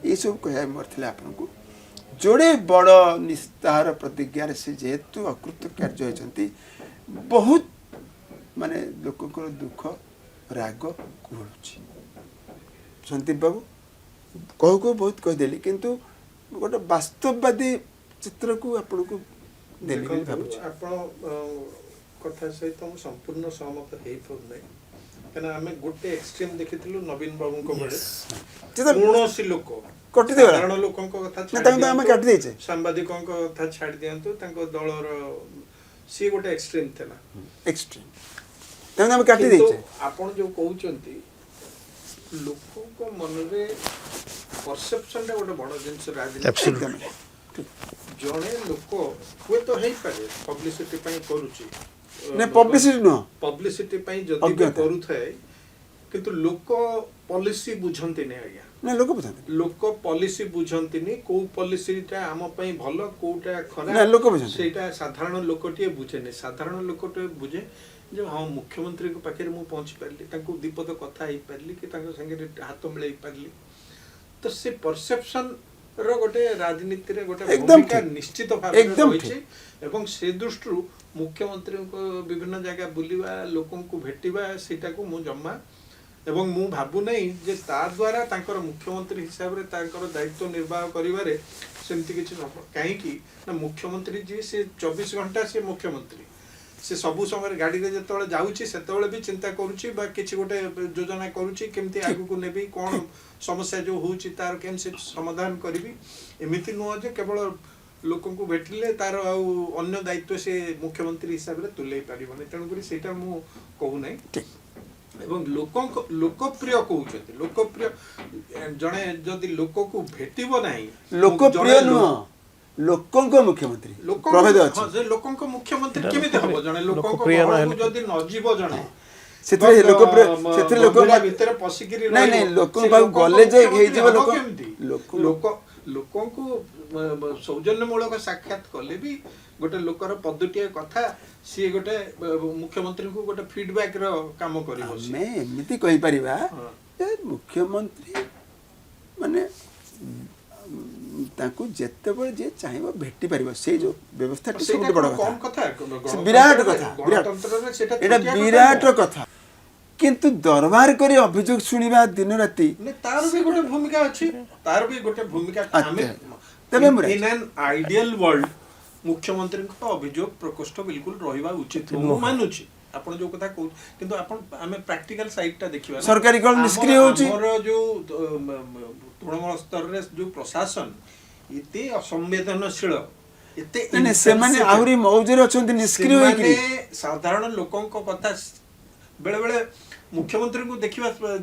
ये सब कह मोर आपको जोड़े बड़ निस्तार प्रतिज्ञार से जेहेतु अकृतकार्य होती बहुत माने लोकंर दुख राग घोलुची संदीप बाबू कहू बहुत कहीदेली किंतु गोटे वास्तववादी चित्र को आपन को देली कथा सहित संपूर्ण सहमत हो आम गोटे एक्सट्रीम देखी नवीन बाबू कौन लोक साधारण लोक सांबादिक कथा छाड़ दिंतु दलर सी गोटे एक्सट्रीम एक्सट्रीम आपन जो कहते लोक मन परसेप्शन रे गोटे बड़ जिंस राजनीति जणे लोक हुए तो हेई पारे पब्लिसिटी पई करूची ने पब्लिसिटी नो पब्लिसिटी पई जदी करू थाए किंतु लोक पॉलिसी बुझंती नै आज्ञा ना लोक बुझंती लोक पॉलिसी बुझंती नै को पॉलिसीटा आम पई भलो कोटा खराब ना लोक बुझंती सेटा साधारण लोकटिए बुझे नै साधारण लोकटिए बुझे जे हाँ मुख्यमंत्री को पाखे मु पहुँची पारली तांको दीपद कथा हेई पारली कि तांको संगे हाथ मिलाई पारली तो से परसेप्शन रो गोटे राजनीति रे गोटे भूमिका निश्चित भाव रही एवं से दृष्टि मुख्यमंत्री को विभिन्न जगह बुलिवा लोकों को भेटिवा सेटा को मु जम्मा एवं मु भाबु नै जे ता द्वारा तांकर मुख्यमंत्री हिसाब रे तांकर दायित्व निर्वाह करिवारे सेमति किछि काहे कि ना मुख्यमंत्री जी से 24 घंटा से मुख्यमंत्री से सबु समय गाड़ी रे जतले जाउची सेतले भी चिंता करूची बा किछि गोटे योजना करूची केमति आगु को नेबी कोन समस्या जो होउची तार केमसे समाधान करबी एमिति नो जे केवल लोकों को भेटिले तार अन्य दायित्व से मुख्यमंत्री हिसाब रे तुलै पारिबने तेणु करी सेटा मु कहू नै एवं लोकप्रिय कहउछथि लोकप्रिय जणे जदि लोक को भेटिबो नाही लोकप्रिय नो लोकों को मुख्यमंत्री प्रभेद अछि हां जे लोकों को मुख्यमंत्री केमिति हबो जणे लोकों को जदि न जीवो जणे सेतरे लोक भीतर पसिकिरी नहीं नहीं लोकों को गले जे हे जीव लोकों को सौजन्यमूलक साक्षात कले भी गोटे लोकर पद्धतिया कथा सी गोटे मुख्यमंत्री को गोटे फीडबैक रो काम करिवो मैं एमिति कहि परिबा ए मुख्यमंत्री माने ताकू जेते बळे जे चाहिबो भेटि परिबो से जो व्यवस्था सब बड़ कथा विराट कथा गणतंत्र रे सेटा एटा विराट कथा किंतु दरबार करी अभियोग सुनिबा दिन राती तार भी गोटे भूमिका अछि तार भी गोटे भूमिका हमें इन एन आइडियल वर्ल्ड मुख्यमंत्री को अभियोग प्रकोष्ठ बिल्कुल रहिबा उचित मु मानुछि आपण जो कथा कहू किंतु आपण हमें प्रैक्टिकल साइड टा देखिबा सरकारी कोन निष्क्रिय होछि हमर जो तृणमूल स्तर रे जो प्रशासन इते असंवेदनशील इते ने से माने आहुरी मौजूर अछंती निष्क्रिय होई कि साधारण लोकन को कथा बेले बेले मुख्यमंत्री को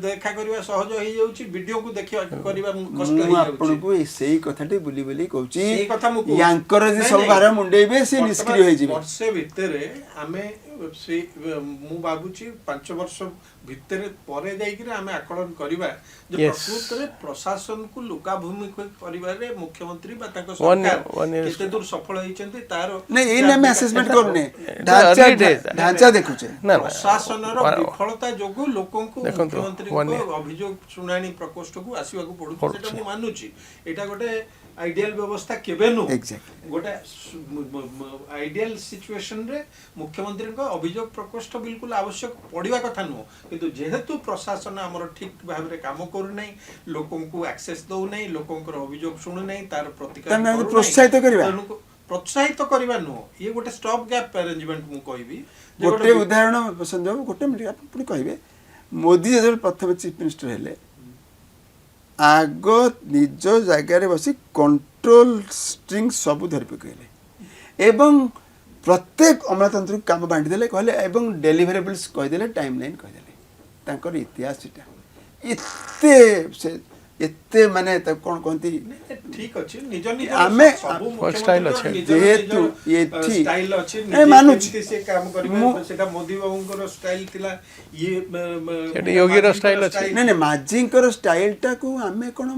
देखा करबा सहज होई जाउची वीडियो को देखिबा करबा कष्ट होई जाउची आपण को सेही कथाटी बुली बुली कहउची सेही कथा मु यांकर जे सब बारे मुंडेबे से निष्क्रिय होई जिवे वर्ष भितरे हमें से मु बाबूची 5 वर्ष भितरे परे जाई कि हमें आकलन करबा जे प्रकृत रे प्रशासन को लुका भूमि करबा रे मुख्यमंत्री बा ताको सरकार केते दूर सफल होइचंती तार नै एने हम असेसमेंट करने ढांचा देखुचे प्रशासन रो विफलता जोगु लोकों को मुख्यमंत्री को अभियोग सुनानी प्रकोष्ठ को आसीबा को पडु सेटा मु मानुची एटा गोटे आइडियल व्यवस्था केबे नो गोटे आइडियल सिचुएशन रे मुख्यमंत्री को अभियोग प्रकोष्ठ बिल्कुल आवश्यक पड़िवा कथा नो किंतु जेहेतु प्रशासन हमर ठीक भाव रे काम करू नै लोकों को एक्सेस दउ नै लोकों को अभियोग सुनु नै तार प्रतिकार करू नै प्रोत्साहित करबा नो ये गोटे स्टॉप गैप अरेंजमेंट मु कहबी गोटे उदाहरण संजय गोटे मिनिट आप पुनी कहबे मोदी जे प्रथम चीफ मिनिस्टर हेले आग निज जगह बसी कंट्रोल स्ट्रिंग सब धरि पकैले एवं प्रत्येक अमलातंत्र काम बांटी देले कहले एवं डिलीवरेबल्स कह देले टाइमलाइन कह देले तांकर इतिहास इटा एते माने त कोन कोंती ठीक अछि निज निज हमें सब स्टाइल अछि जेहेतु एठी स्टाइल अछि निजे से काम करबे सेटा मोदी बाबूंकर स्टाइल थिला ये एटी योगी रो स्टाइल अछि नै नै माझींकर स्टाइल टा को हमें कोन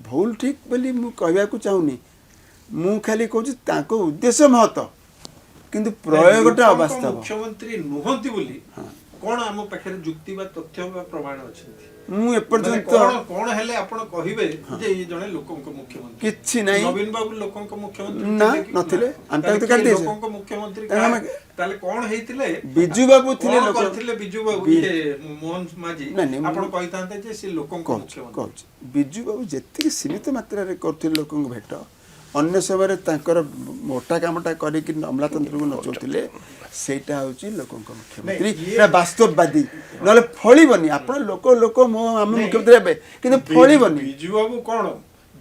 भूल ठीक बोली मु कहबा को चाहुनी मु खाली कहू ताको उद्देश्य महत किंतु प्रयोगटा अवास्तव मुख्यमंत्री नुहंती बोली कोन हम पाखरे जुक्ति बा तथ्य बा प्रमाण अछि मु एपर्यंत कोन हेले आपण कहिबे जे ई जने लोकन को मुख्यमंत्री किछि नै नवीन बाबू लोकन को मुख्यमंत्री ना नथिले अंत तो काटी लोकन को मुख्यमंत्री ताले कोन हेतिले बिजू बाबू थिले लोक करथिले बिजू बाबू ये मोहन माझी आपण कहितांते जे से लोकन को मुख्यमंत्री बिजू बाबू जेति सीमित मात्रा रे करथिले लोकन को भेट अन्य समय तांकर मोटा कामटा करी कि अमलातंत्र को नचौथिले सेटा होची लोकन को मुख्यमंत्री एटा वास्तववादी नले फळीबनी आपण लोक मो हम मुख्यमंत्री हेबे किंतु फळीबनी बिजू बाबू कोन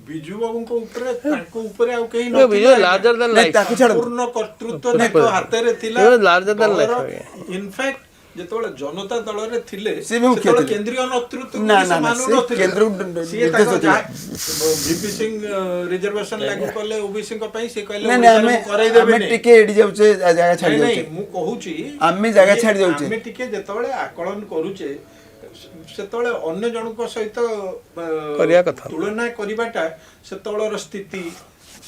बिजू बाबू को ऊपर ताको ऊपर आ कहीं न बिजू लार्जर देन लाइफ पूर्ण कर्तृत्व ताको हाथ रे थिला लार्जर देन लाइफ इनफैक्ट ଯେତେବେଳେ ଜନତା ଦଳରେ ଥିଲେ ସେ ବି ମୁଖ୍ୟ ସେତେବେଳେ ଥିଲେ। କେନ୍ଦ୍ରୀୟ ନେତୃତ୍ୱ ନା, ନା, ନା, ସେ କେନ୍ଦ୍ର ନିର୍ଦ୍ଦେଶ ଥିଲା। ଭିପି ସିଂ ରିଜର୍ଭେସନ ଲାଗୁ କଲେ ଓବିସି ଙ୍କ ପାଇଁ ସେ କହିଲେ ନାଇଁ ନାଇଁ ଓଡ଼ିଶାରେ ଆମେ ମୁଁ ଆମେ କରେଇଦେବିନି। ଟିକେ ଏଡି ଯାଉଛେ ଜାଗା ଛାଡି ନାଇଁ, ଯାଉଛେ ନାଇଁ, ମୁଁ କହୁଛି ଆମେ ଜାଗା ଇଏ ଛାଡି ଯାଉଛେ। ଆମେ ଟିକେ ଯେତେବେଳେ ଆକଳନ କରୁଛେ ସେତେବେଳେ ଅନ୍ୟ ଜଣଙ୍କ ସହିତ କରିବା କଥା। ତୁଳନା କରିବାଟା ସେତେବେଳର ସ୍ଥିତି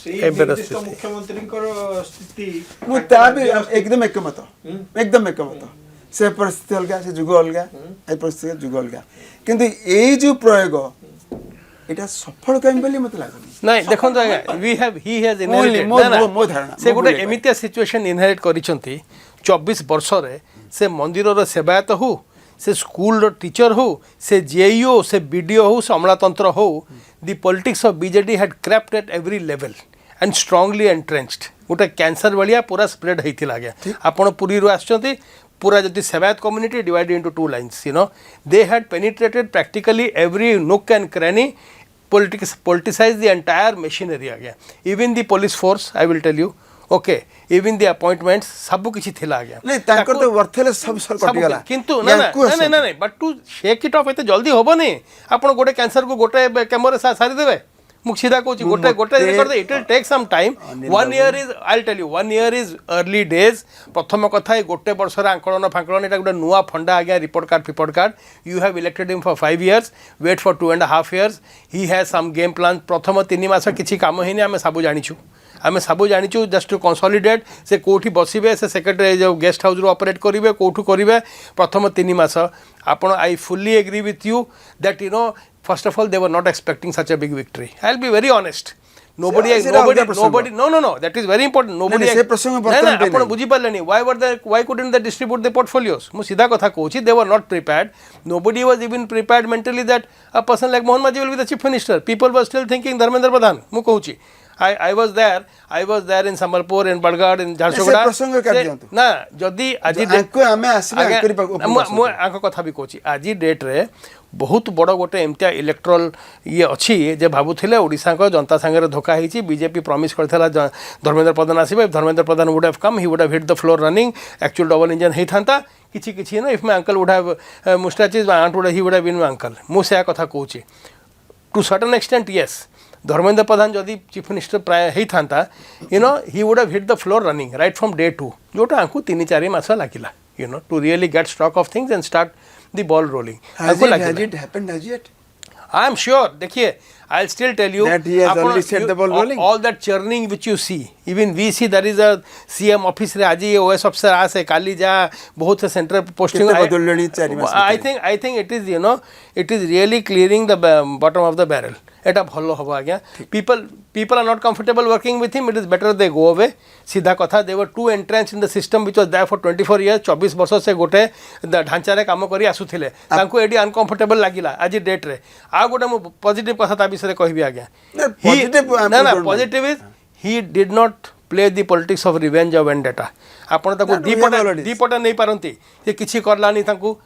ସେଇ ଏବେର ନିର୍ଦ୍ଦିଷ୍ଟ ସ୍ଥିତି। ମୁଖ୍ୟମନ୍ତ୍ରୀଙ୍କର ସ୍ଥିତି ମୁଁ ତାଙ୍କ ତା ବି ରାଜ୍ୟର ସ୍ଥିତି। एकदम एकमत एकदम एकमत से परिस्थिति अलगा से जुग अलगा ए परिस्थिति जुग अलगा किंतु एई जो प्रयोग एटा सफल कहीं बोली मत लागुनी ନାଇଁ ଦେଖନ୍ତୁ ଆଜ୍ଞା we have he has inherited ମୋ ଧାରଣା ସେ ଗୋଟେ ଏମିତିଆ ସିଚୁଏସନ୍ ଇନହେରିଟ୍ କରିଛନ୍ତି 24 ବର୍ଷରେ ସେ ମନ୍ଦିରର ସେବାୟତ ହଉ ସେ ସ୍କୁଲର ଟିଚର ହଉ ସେ ଜେଇଓ ସେ ବିଡ଼ିଓ ହଉ ସେ ଅମଳାତନ୍ତ୍ର ହଉ the politics of BJD had crept at every level and strongly entrenched गोटे कैंसर भाया पूरा स्प्रेड होता आज्ञा आपण पुरी आसुँच पूरा जदि sevayat community divided into two lines you know they had penetrated practically every nook and cranny politicize the entire machinery आज्ञा even the police force I will tell you okay even the appointments सब किछि थिला आज्ञा नहीं तांकर तो worthless सब sir कटि गला किंतु ना ना ना ना but to shake it off एते जल्दी होबनी आपण गोटे कैंसर को गोटे कैमरा सारी देबे मुख सीधा कहूँ गोटे गोटे कर it will take some time 1 year is I tell you 1 year is early days प्रथम कथा गोटे वर्ष आंकलन फांकलन एटा गोटे नुआ फंडा आज्ञा report card you have elected him for 5 years wait for 2.5 years he has some game plan प्रथम 3 मास किछि काम हेनी आमे सब जानिछु आमे सब जानिछु जस्ट टू कंसोलिडेट से कोठी बसिबे से सेक्रेटरी जो गेस्ट हाउस रो ऑपरेट करिवे कोठू करिवे प्रथम 3 मास आपण I fully agree with you that you know first of all they were not expecting such a big victory I'll be very honest nobody no that is very important nobody से प्रसंग बर्तन पे आपण बुझी पालेनी why couldn't they distribute the portfolios मु सीधा कथा कहूची they were not prepared nobody was even prepared mentally that a person like Mohan Majhi will be the chief minister people were still thinking Dharmendra Pradhan मु कहूची I was there in Sambalpur in Badgad in Jharsuguda प्रसंग कर दियंतु ना जदी आजि आंको आमे आसीबे आंकरी मु आंको कथा भी कहूची आजि डेट रे बहुत बड़ गोटे एमतिया इलेक्ट्रोल ये अच्छी जे भावुले ओडिशा को जनता सांगे धोखा होती बीजेपी प्रमिश करथिला धर्मेंद्र प्रधान आसबे Dharmendra Pradhan would have come he would have hit the floor running actual double engine होता किछि ना if my uncle would have moustaches my aunt would he would have been my uncle मु से कथा कहूची to certain extent yes Dharmendra Pradhan जदि chief minister प्राय होता you know he would have hit the floor running right from day 2 जोटा आंकु 3-4 मास लागिला you know to really get stock of things and start the ball rolling has it happened as yet I am sure देखिए I'll still tell you that he has already set the ball rolling all that churning which you see even we see there is a CM office रे आज OS officer आसे काली जा बहुत से centre posting I think it is you know it is really clearing the bottom of the barrel एटा भलो हबो आज्ञा people are not comfortable working with him it is better they go away सीधा कथा they were too entrenched in the system which was there for 24 years 24 वर्ष से गोटे ढांचा रे काम करी आसुथिले तांको एडी अनकंफर्टेबल लागिला आज डेट रे आ गोटे मु पॉजिटिव कथा ता विषय कहबी आज्ञा positive is he did not play the politics of revenge or vendetta आपण ताको दीपटा नहीं पारंती से किछि करलानी ताको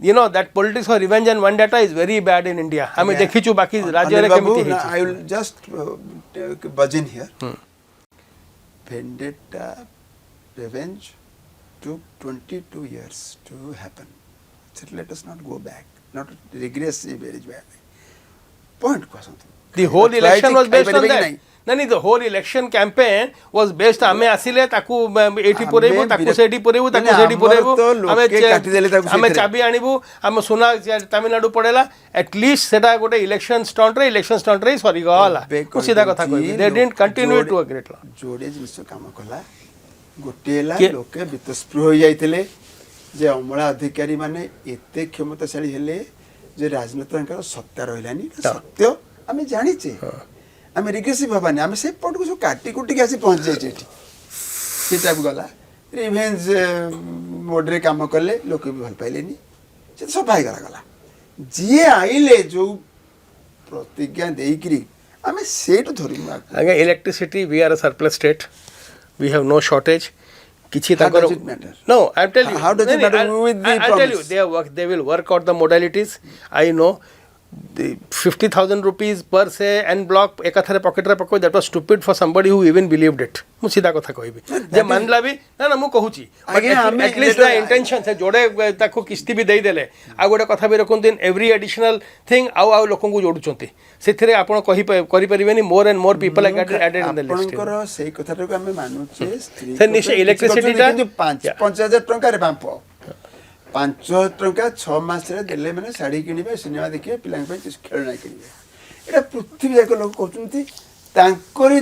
you know that politics of revenge and vendetta is very bad in India हमें देखिछु बाकी राज्य रे केमिति हे I will just buzz in here vendetta revenge took 22 years to happen so let us not go back not regress very bad point question the whole election was based on that नहीं the whole election campaign was based आमे आसिले ताकू एठी पुरेबो ताकू सेठी पुरेबो ताकू सेठी पुरेबो हमें चाबी आनिबो हम सुना तमिलनाडु पड़ेला एटलीस्ट सेटा गोटे इलेक्शन स्टंट रे सॉरी गला सीधा कथा कहबी they didn't continue to a great law जोडे जिनिस काम कला गोटेला लोके वितस्पृह हो जाइतले जे अमला अधिकारी माने एते क्षमताशाली हेले जे राजनीतिकर सत्ता रहलानी सत्य आमे जानिचे आम रिग्रेसिव हबानी आम से पट को काटी कुटी आसी पहुँच जाइए से टाइप गला रिवेंज मोड्रे काम कले लोक भी भल पाइले से सफा गला गला जी आइले जो प्रतिज्ञा देकरी आम से धरमु आगे electricity we are a surplus state we have no shortage किछि ताकर no I tell you how does it matter with the I tell you they will work out the modalities I know 50,000 rupees per say and block एकाथरे pocket रे पको that was stupid for somebody who even believed it मु सीधा कथा कहबी जे मानला भी ना मु कहूची एटलीस्ट द इंटेंशन से जोड़े ताको किस्ती भी देई देले आ गोटे कथा भी रखुन दिन एवरी एडिशनल थिंग आउ लोकन को जोडुचंती सेथिरे आपण कहि करि परिबेनी more and more people are added in the list आपनकर सेही कथा को हम मानुचे स्त्री से निश्चय इलेक्ट्रिसिटी टा 5,000 टंका रे बांप 5,000 टंका 6 मास रे देले माने साड़ी किनिबे सिनेमा देखिबे पिलांग पे खेलना किनिबे एटा पृथ्वी जाक लोक कहउचंती तांकरी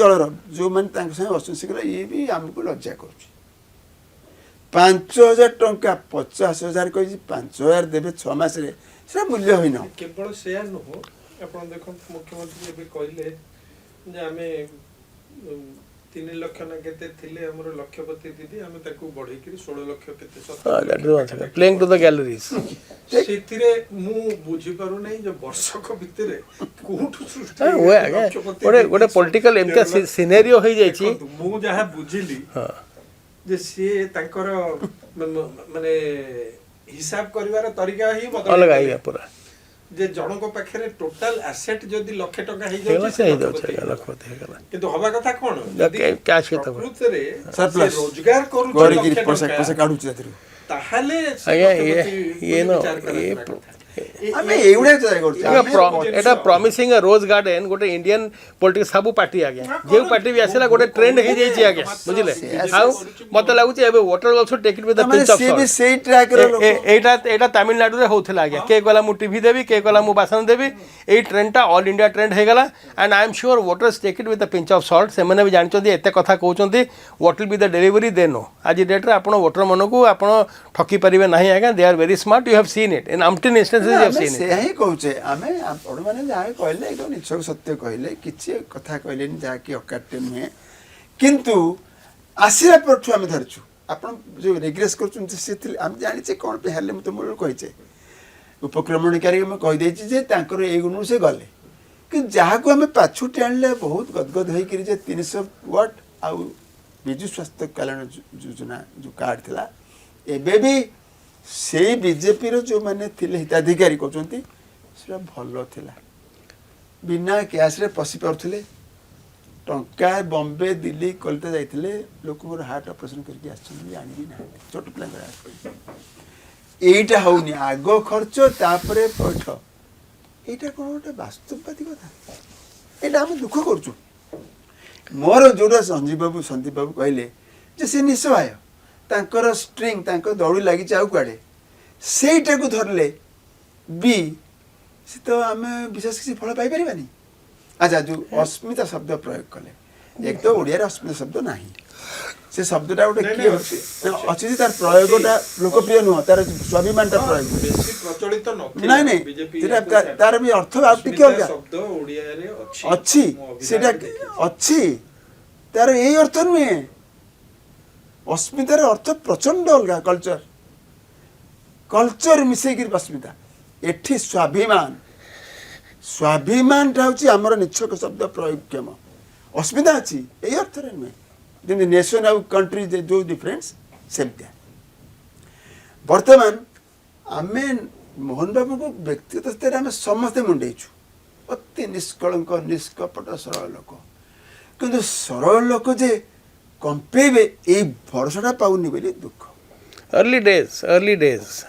दलर जो माने तांक संग असोसिएट करा ये भी हमको लज्जा करूची 5,000 टंका 50,000 कहि 5,000 देबे 6 मास रे से मूल्य होई न केवल शेयर न हो अपन देखो मुख्यमंत्री भी कहले जे हमें 3 लाख ना केते थिले हमर लक्षपति दीदी हमें ताकू बढ़ई के 16 लाख केते सत्तर प्लेइंग टू द गैलरीज सेतिरे मु बुझी पारु नै जे वर्षक भितरे कोठु सृष्टि ओए आगे गोटे पॉलिटिकल एमता सिनेरियो होई जाई छी मु जहा बुझिली जे से तांकर माने हिसाब करिवार तरीका ही बदल अलग आइया पूरा जे जनक पाखरे टोटल एसेट जदी लाख टका हे जाय से लखपति हेगला किंतु हवा कथा कोन जदी कैश केत प्रकृतरे सरप्लस रोजगार करू करी पैसा काढू छथि ताहले आया ये नो ये हमें एवढे जाय करछ एटा प्रॉमिसिंग अ रोज गार्डन गोटे इंडियन पॉलिटिक्स सब पार्टी आ गया जे पार्टी भी आसेला गोटे ट्रेंड हे जाई छी आ गया बुझिले हाउ मते लागु छी एबे water also take it with the pinch of salt से ट्रैक रो एटा तमिलनाडु रे होथला आ गया के कहला मु टीवी देबी के कहला मु भाषण देबी ए ट्रेंड टा ऑल इंडिया ट्रेंड हे गला and I am sure voters take it with the pinch of salt से माने भी जानचोंदी एते कथा कहउचोंदी what will be the delivery they know आज डेट रे आपण वोटर मन को आपण ठकी परिबे नाही आगा they are very smart you have seen it in umpteen instances you have seen it ही कहूचे आमे आपण माने जाय कहले एकदम निछक सत्य कहले किछि कथा कहले नि जा कि अकाटे नुहे किंतु आसिरा परठु आमे धरछु आपण जो रिग्रेस करछु से हम जानि छे कोन पे हले मते मोर कहिचे उपक्रमणकारी हम कहि देछि जे तांकर ए गुनु से गले कि जहा को हमें पाछु टाणले बहुत गदगद होई करी जे 300 वाट आ बिजु स्वास्थ्य कल्याण योजना जो कार्ड थिला एबे भी से बीजेपी रो जो माने थिले हिताधिकारी कहउचंती से भलो थिला बिना कैश रे पसी परथले टंका बॉम्बे दिल्ली कोलकाता जाइथिले लोक मोर हार्ट ऑपरेशन करके आछन जानि भी ना छोट प्लान करा एटा होनी आगो खर्च तापरे पैठ एटा कोन ओटा वास्तववादी कथा एटा हम दुख करछु मोर जोड़ा संदीप बाबू कहले जे से निसहाय तांकर स्ट्रिंग तांकर दौड़ी लगी जाऊ कुआडे सेटा को धरले बी से तो आमे विशेष किसी फल पाई परिबानी अच्छा जो अस्मिता शब्द प्रयोग कले एक तो ओडिया रे अस्मिता शब्द नाही से शब्दटा गोटे की अछि तार प्रयोगटा लोकप्रिय न तार स्वाभिमानटा प्रयोग बेसी प्रचलित न नहीं नहीं बीजेपी तार भी अर्थ आ टिके हो शब्द ओडिया रे अछि सेटा अछि तार एई अर्थ नुहे अस्मितार अर्थ प्रचंड अलग कल्चर मिसे गिर अस्मिता एठी स्वाभिमान स्वाभिमान टा होची हमर निछक शब्द प्रयोगक्षम अस्मिता अछि एई अर्थ रे नुहे दिन नेशन और कंट्री जो डिफरेंस सेमतिया वर्तमान आमे मोहन बाबू को व्यक्तिगत स्तर आमे समस्त मुंडेछु अति निष्कलंक निष्कपट सरल लोक किंतु सरल लोक जे कंपेबे ए भरोसाटा पाउनी बोली दुख early days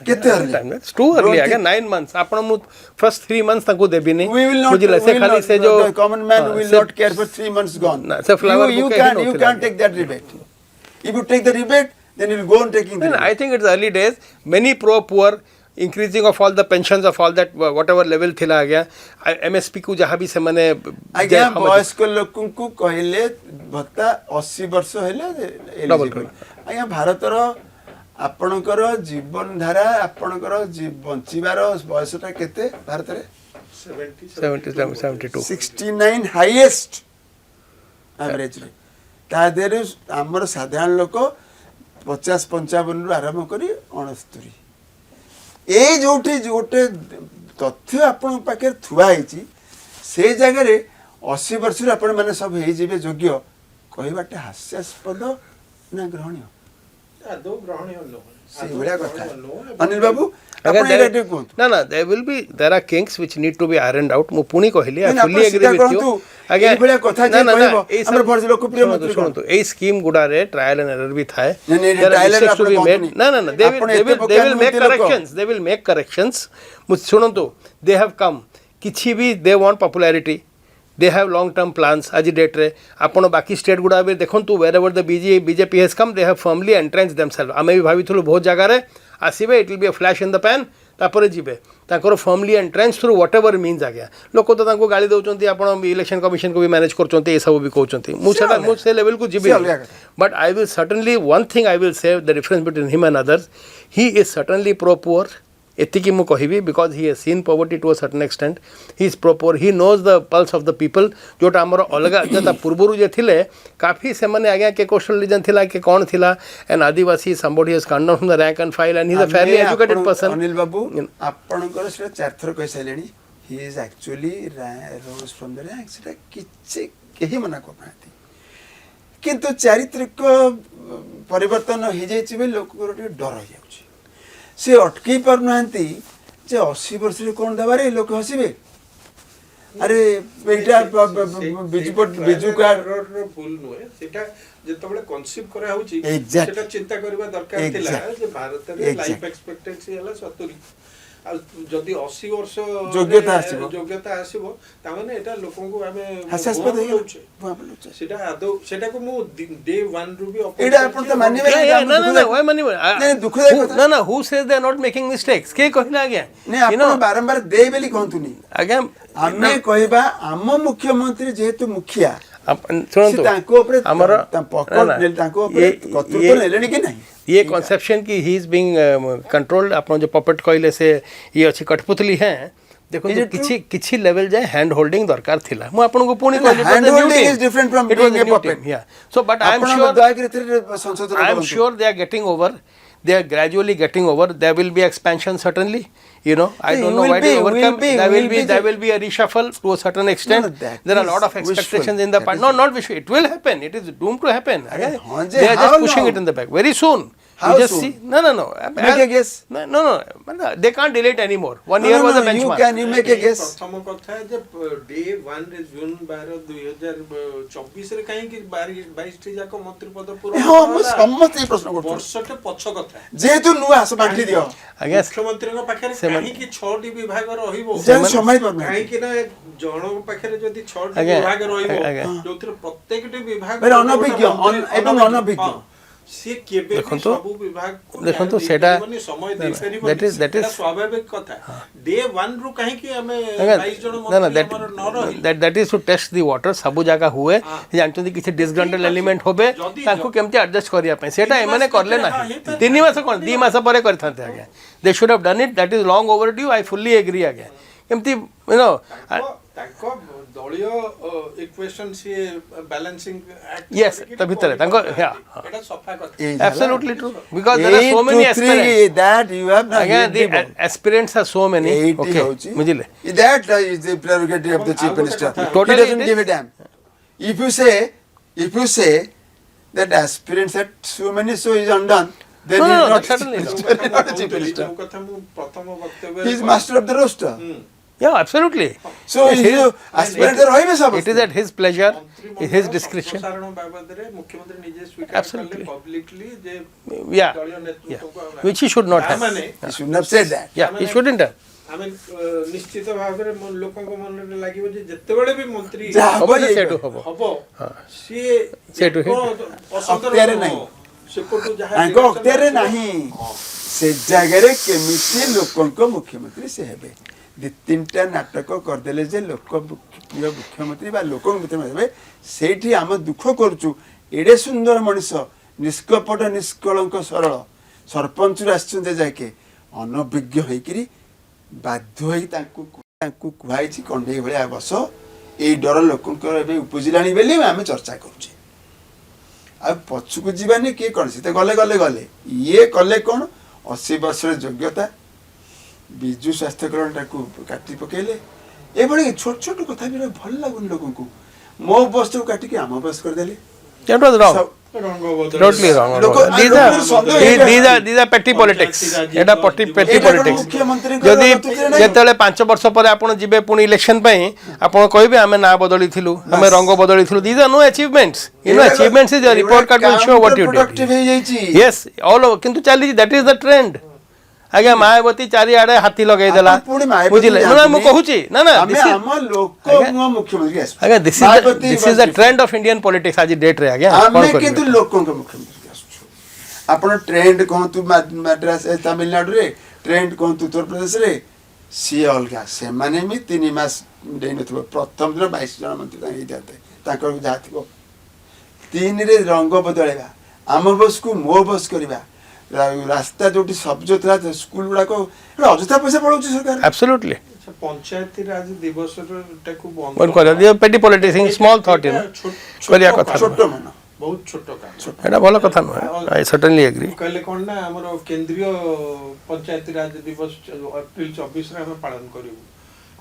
केते early it's too early again 9 months आपण मु first 3 months ताको देबी नहीं we will not बुझिले से खाली से जो the common man will not care for 3 months gone से flower you can't take that rebate if you take the rebate then you will go on taking the rebate. I think it's early days many pro poor increasing of all the pensions of all that whatever level थिला आ गया MSP को जहां भी से माने आज्ञा वयस्क लोकन को कहले भत्ता 80 वर्ष हेले डबल आज्ञा भारत रो आपणकर जीवन धारा आपणकर बंचिबार बयसटा केते भारत रे 72 69 हाईएस्ट एवरेज रे ता देर हमर साधारण लोक 50-55 रु आरंभ करी 69 ए जोटे जोटे तथ्य आपण पाके थुआ हिची से जगह रे 80 वर्ष रे आपण माने सब हे जेबे योग्य कहबाटे हास्यास्पद ना ग्रहणीय आदौ ग्रहणीय नुह ସେଇଭଳିଆ କଥା ଅନିଲ ବାବୁ Again, ଆପଣ ଏଇଟା ଟିକେ କୁହନ୍ତୁ no, there are kinks which need to be ironed out. ମୁଁ ପୁଣି କହିଲି I ନା, fully ଆପଣ agree ସିଧା with you. କହନ୍ତୁ, ଏଇଭଳିଆ କଥା ଯିଏ କହିବ, ଆମର ଭୋଟ ଲୋକପ୍ରିୟ ମନ୍ତ୍ରୀ କଣ? ଶୁଣନ୍ତୁ ଏଇ ସ୍କିମ୍ ଗୁଡ଼ାରେ ଟ୍ରାଏଲ୍ ଆଣ୍ଡ ଏରର ବି ଥାଏ. ନାଇଁ, ନାଇଁ, There are trial and mistakes to error be ଆପଣ made. କହନ୍ତୁନି। No, they ଆପଣ will ଏତେ they will make ପକାନ୍ତୁ ଲୋକ। corrections. They will make corrections. ମୁଁ ଶୁଣନ୍ତୁ they have come. କିଛି ବି they want popularity. They have long term plans ଆଜି ଡେଟ୍ରେ ଆପଣ ବାକି ଷ୍ଟେଟ୍ ଗୁଡ଼ା ବି ଦେଖନ୍ତୁ wherever the BJP has come they have firmly entrenched themselves. ଆମେ ବି ଭାବିଥିଲୁ ବହୁତ ଜାଗାରେ ଆସିବେ it will be a flash in the pan ତାପରେ ଯିବେ ତାଙ୍କର formally entrance through whatever means ଆଜ୍ଞା ଲୋକ ତ ତାଙ୍କୁ ଗାଳି ଦେଉଛନ୍ତି ଆପଣ ଇଲେକ୍ସନ୍ କମିଶନକୁ ବି ମ୍ୟାନେଜ୍ କରୁଛନ୍ତି ଏସବୁ ବି କହୁଛନ୍ତି ମୁଁ ସେଟା ମୁଁ ସେ ଲେଭେଲକୁ ଯିବି but I will certainly one thing I will say the difference between him and others he is certainly pro poor ଏତିକି ମୁଁ କହିବି because he has seen poverty to a certain extent he is pro poor he knows the pulse of the people ଯେଉଁଟା ଆମର ଅଲଗା ତା ପୂର୍ବରୁ ଯେ ଥିଲେ କାଫି ସେମାନେ ଆଜ୍ଞା କେ କୋଷ୍ଟାଲ ରିଜନ୍ ଥିଲା କି କ'ଣ ଥିଲା N Adivasi somebody has come down from the rank and file and he is a fairly educated person. Anil babu ଆପଣଙ୍କର ସେଟା 4 ଥର କହିସାରିଲେଣି he is actually rose from the rank ସେଟା କିଛି କେହି ମନା କରୁନାହାନ୍ତି କିନ୍ତୁ ଚାରିତ୍ରିକ ପରିବର୍ତ୍ତନ ହେଇଯାଇଛି ବୋଲି ଲୋକଙ୍କର ଟିକେ ଡର ହେଇଯାଉଛି ସେ ଅଟକେଇ ପାରୁନାହାନ୍ତି ଯେ 80 ବର୍ଷରେ କ'ଣ ଦେବାରେ ଲୋକ ହସିବେ ଆରେ ଏଇଟା ବିଜୁ କାର୍ଡ ଭୁଲ ନୁହେଁ ସେଟା ଯେତେବେଳେ କନସିଭ୍ କରାହଉଛି Exactly. ସେଟା ଚିନ୍ତା କରିବା ଦରକାର ଥିଲା ଯେ ଭାରତରେ ଲାଇଫ ଏକ୍ସପେକ୍ଟାନ୍ସି ହେଲା 70 ଆଉ ଯଦି 80 ବର୍ଷ ଯୋଗ୍ୟତା ଆସିବ ତାମାନେ ଏଟା ଲୋକଙ୍କୁ ଆମେ ହାସ୍ୟାସ୍ପଦ ହେଇଯାଉଛି ସେଟା ଆଦୌ ସେଟାକୁ ମୁଁ ଡେ 1 ରୁ ବି ଏଇଟା ଆପଣ ତ ମାନିବେ ନା who says they are not making mistakes କିଏ କହିଲା ଆଜ୍ଞା ଆପଣ ବାରମ୍ବାର ଦେ ବୋଲି କହନ୍ତୁନି ଆଜ୍ଞା ଆମେ କହିବା ଆମ ମୁଖ୍ୟମନ୍ତ୍ରୀ ଯେହେତୁ ମୁଖିଆ ଶୁଣନ୍ତୁ ତାଙ୍କ ଉପରେ ଆମର ତାଙ୍କ ଉପରେ କର୍ତ୍ତୃତ୍ୱ ନେଲେଣି କି ନାହିଁ ये कॉन्सेप्शन की ही इज बीइंग कंट्रोल्ड आप जो पपेट कहले से ये अच्छी कठपुतली है देखो किछि लेवल जाए हैंड होल्डिंग दरकार थिला मु आपन को पुणी कहली hand holding is different from being a puppet या so but I am sure they are getting over they are gradually getting over there will be expansion certainly you know I don't know why they overcome there will be a reshuffle to a certain extent there are a lot of expectations in the part not wishful it will happen it is doomed to happen they are just pushing it in the back very soon you just see no make a guess no they can't delay it anymore 1 year was a benchmark you make a guess प्रथम कथा जे day 1 रे जून 12 2024 रे काहे कि 22 T जाको मंत्री पद पूरा हां हम समस्त ये प्रश्न करतो वर्षटे पछ कथा जेतु नुआ आस बांटी दियो मुख्यमंत्री को पाखरे काहे कि 6 टी विभाग रहिबो समय पर काहे कि ना जणो पाखरे जदी 6 टी विभाग रहिबो जोतिर प्रत्येक टी विभाग अनभिज्ञ एवं अनभिज्ञ से केबे सब विभाग देखंतु सेटा समय दे फेरिबो that is स्वाभाविक कथा डे 1 रु काहे कि हमें 22 जण मंत्री हमर न रही that is to test the water सबु जगह हुए जानचंदी किछि डिसग्रंटल एलिमेंट होबे ताको केमति एडजस्ट करिया पे सेटा एमाने करले नाही 3 मास कोन 2 मास परे करथांते आगे they should have done it that is long overdue I fully agree आगे केमति यू नो ताको दलिय इक्वेशन से बैलेंसिंग एक्ट yes त भितरे ताको या एटा सफा कथा absolutely true because there are so many aspirants that you have not again the aspirants are so many okay बुझिले that is the prerogative of the chief minister totally he doesn't give a damn if you say that aspirants are so many so is undone then he is not certainly chief minister कथा मु प्रथम वक्तव्य he is master of the roster yeah absolutely so aspirants are hoibe सब it is at his pleasure his discretion प्रसारण बाबद रे मुख्यमंत्री निजे स्वीकार Absolutely. करले पब्लिकली जे yeah दलिय नेतृत्व को which he should not have माने he should have said that yeah he shouldn't have आमे निश्चित भाव रे लोकन को मन रे लागिवो जे जत्तेबेले भी मंत्री हबो सेटु हबो हबो सी सेटु अख्तियार नहीं सेपटु जहा आंको अख्तियार नहीं से जगह रे केमिति लोकन को मुख्यमंत्री से हेबे दि तीनटा नाटक करदेले जे लोक प्रिय मुख्यमंत्री बा लोक मुख्यमंत्री सेठी हम दुख करचु एडे सुंदर मनुष्य निष्कपट निष्कलंक सरल सरपंच आसचंदे जाके अनभिज्ञ होइकरी बाध्य होई तांकू कुहाइछि कंढे भलिया बस ए डर लोकंकर एबे उपजिलानी बेली आमे चर्चा करूछे आ पछुकु जीवानी के कोन से गले ये कले कोन 80 वर्ष योग्यता विजु स्वास्थ्य कल्याण टाकू काटी पकेले ए बड़ी छोट छोट कथा भी भल लागुन लोगन को मो बस को काटी के आम बस कर देले that was wrong Totally wrong. Look, These are petty politics. Etah petty politics. जदि जेतेले 5 वर्ष पर आपण जिबे पुनी इलेक्शन पई आपण कहबे हमें ना बदली थिलु हमें रंग बदली थिलु these are no achievements. You know, achievements is a report card will show what you did. Yes, all over किंतु चली that is the trend. आगे मायावती चारि आड़े हाथी लगे देला बुझिले ना मु कहूची ना ना आगे this is the trend of Indian politics आज डेट रे आगे आमे किंतु लोकों के मुख्यमंत्री आसु आपण ट्रेंड कहतु मद्रास तमिलनाडु रे ट्रेंड कहतु उत्तर प्रदेश रे सी अलगा से माने मी 3 मास देइ नथबो प्रथम दिन 22 जन मंत्री ताई जाते ताकर जाथिबो 3 रे रंग बदलेबा आम बस को मो बस करबा रास्ता जो सबज था स्कूल गुड़ा को अजथा पैसा पड़ो सरकार एब्सोल्युटली पंचायती राज दिवस टाकू बंद कर दियो पेटी politics small thought you know करिया कथा छोटो मन बहुत छोटो काम एटा भलो कथा न आई सर्टेनली एग्री कहले कोन ना हमर केंद्रीय पंचायती राज दिवस अप्रैल 24 रे हम पालन करिवु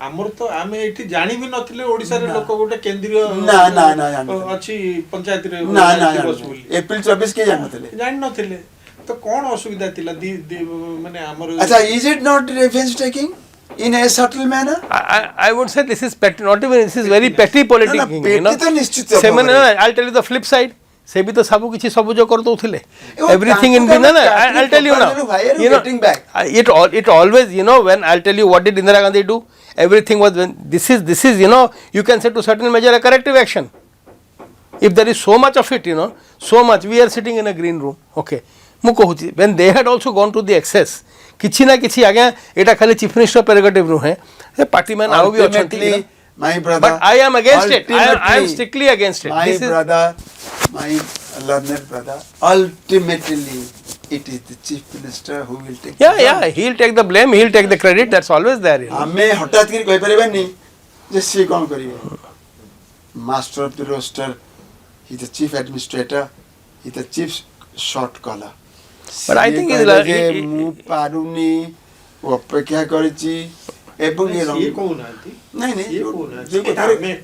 हमर तो आमे एठी जानि भी नथिले ओडिसा रे लोक गोटे केंद्रीय ना ना ना अछि पंचायती रे दिवस बोली अप्रैल 24 के जानि नथिले तो कौन असुविधा थिला माने हमर अच्छा is it not revenge taking in a subtle manner I would say this is petty not even this is very petty politics you know तो निश्चित से मैंने I'll tell you the flip side से भी तो सब किछि सबुज कर दोथिले everything in the na I'll tell you now you know it always you know when I'll tell you what did Indira Gandhi do everything was when this is you know you can say to certain measure a corrective action if there is so much of it you know so much we are sitting in a green room okay मु कहूची when they had also gone to the excess किछि ना किछि आगे एटा खाली chief minister prerogative नु है ए party man आउ भी अछंती my brother but I am against it I am strictly against it my brother my learned brother ultimately it is the chief minister who will take yeah he'll take the blame he'll take the credit that's always there you know हमें हठात कहि परिबानी जे सी कोन करिवे master of the roster he is the chief administrator he is the chief shot caller but I think is like मु पारुनी अपेक्षा करछि एवं ये कोनाती नहीं नहीं ये कोनाती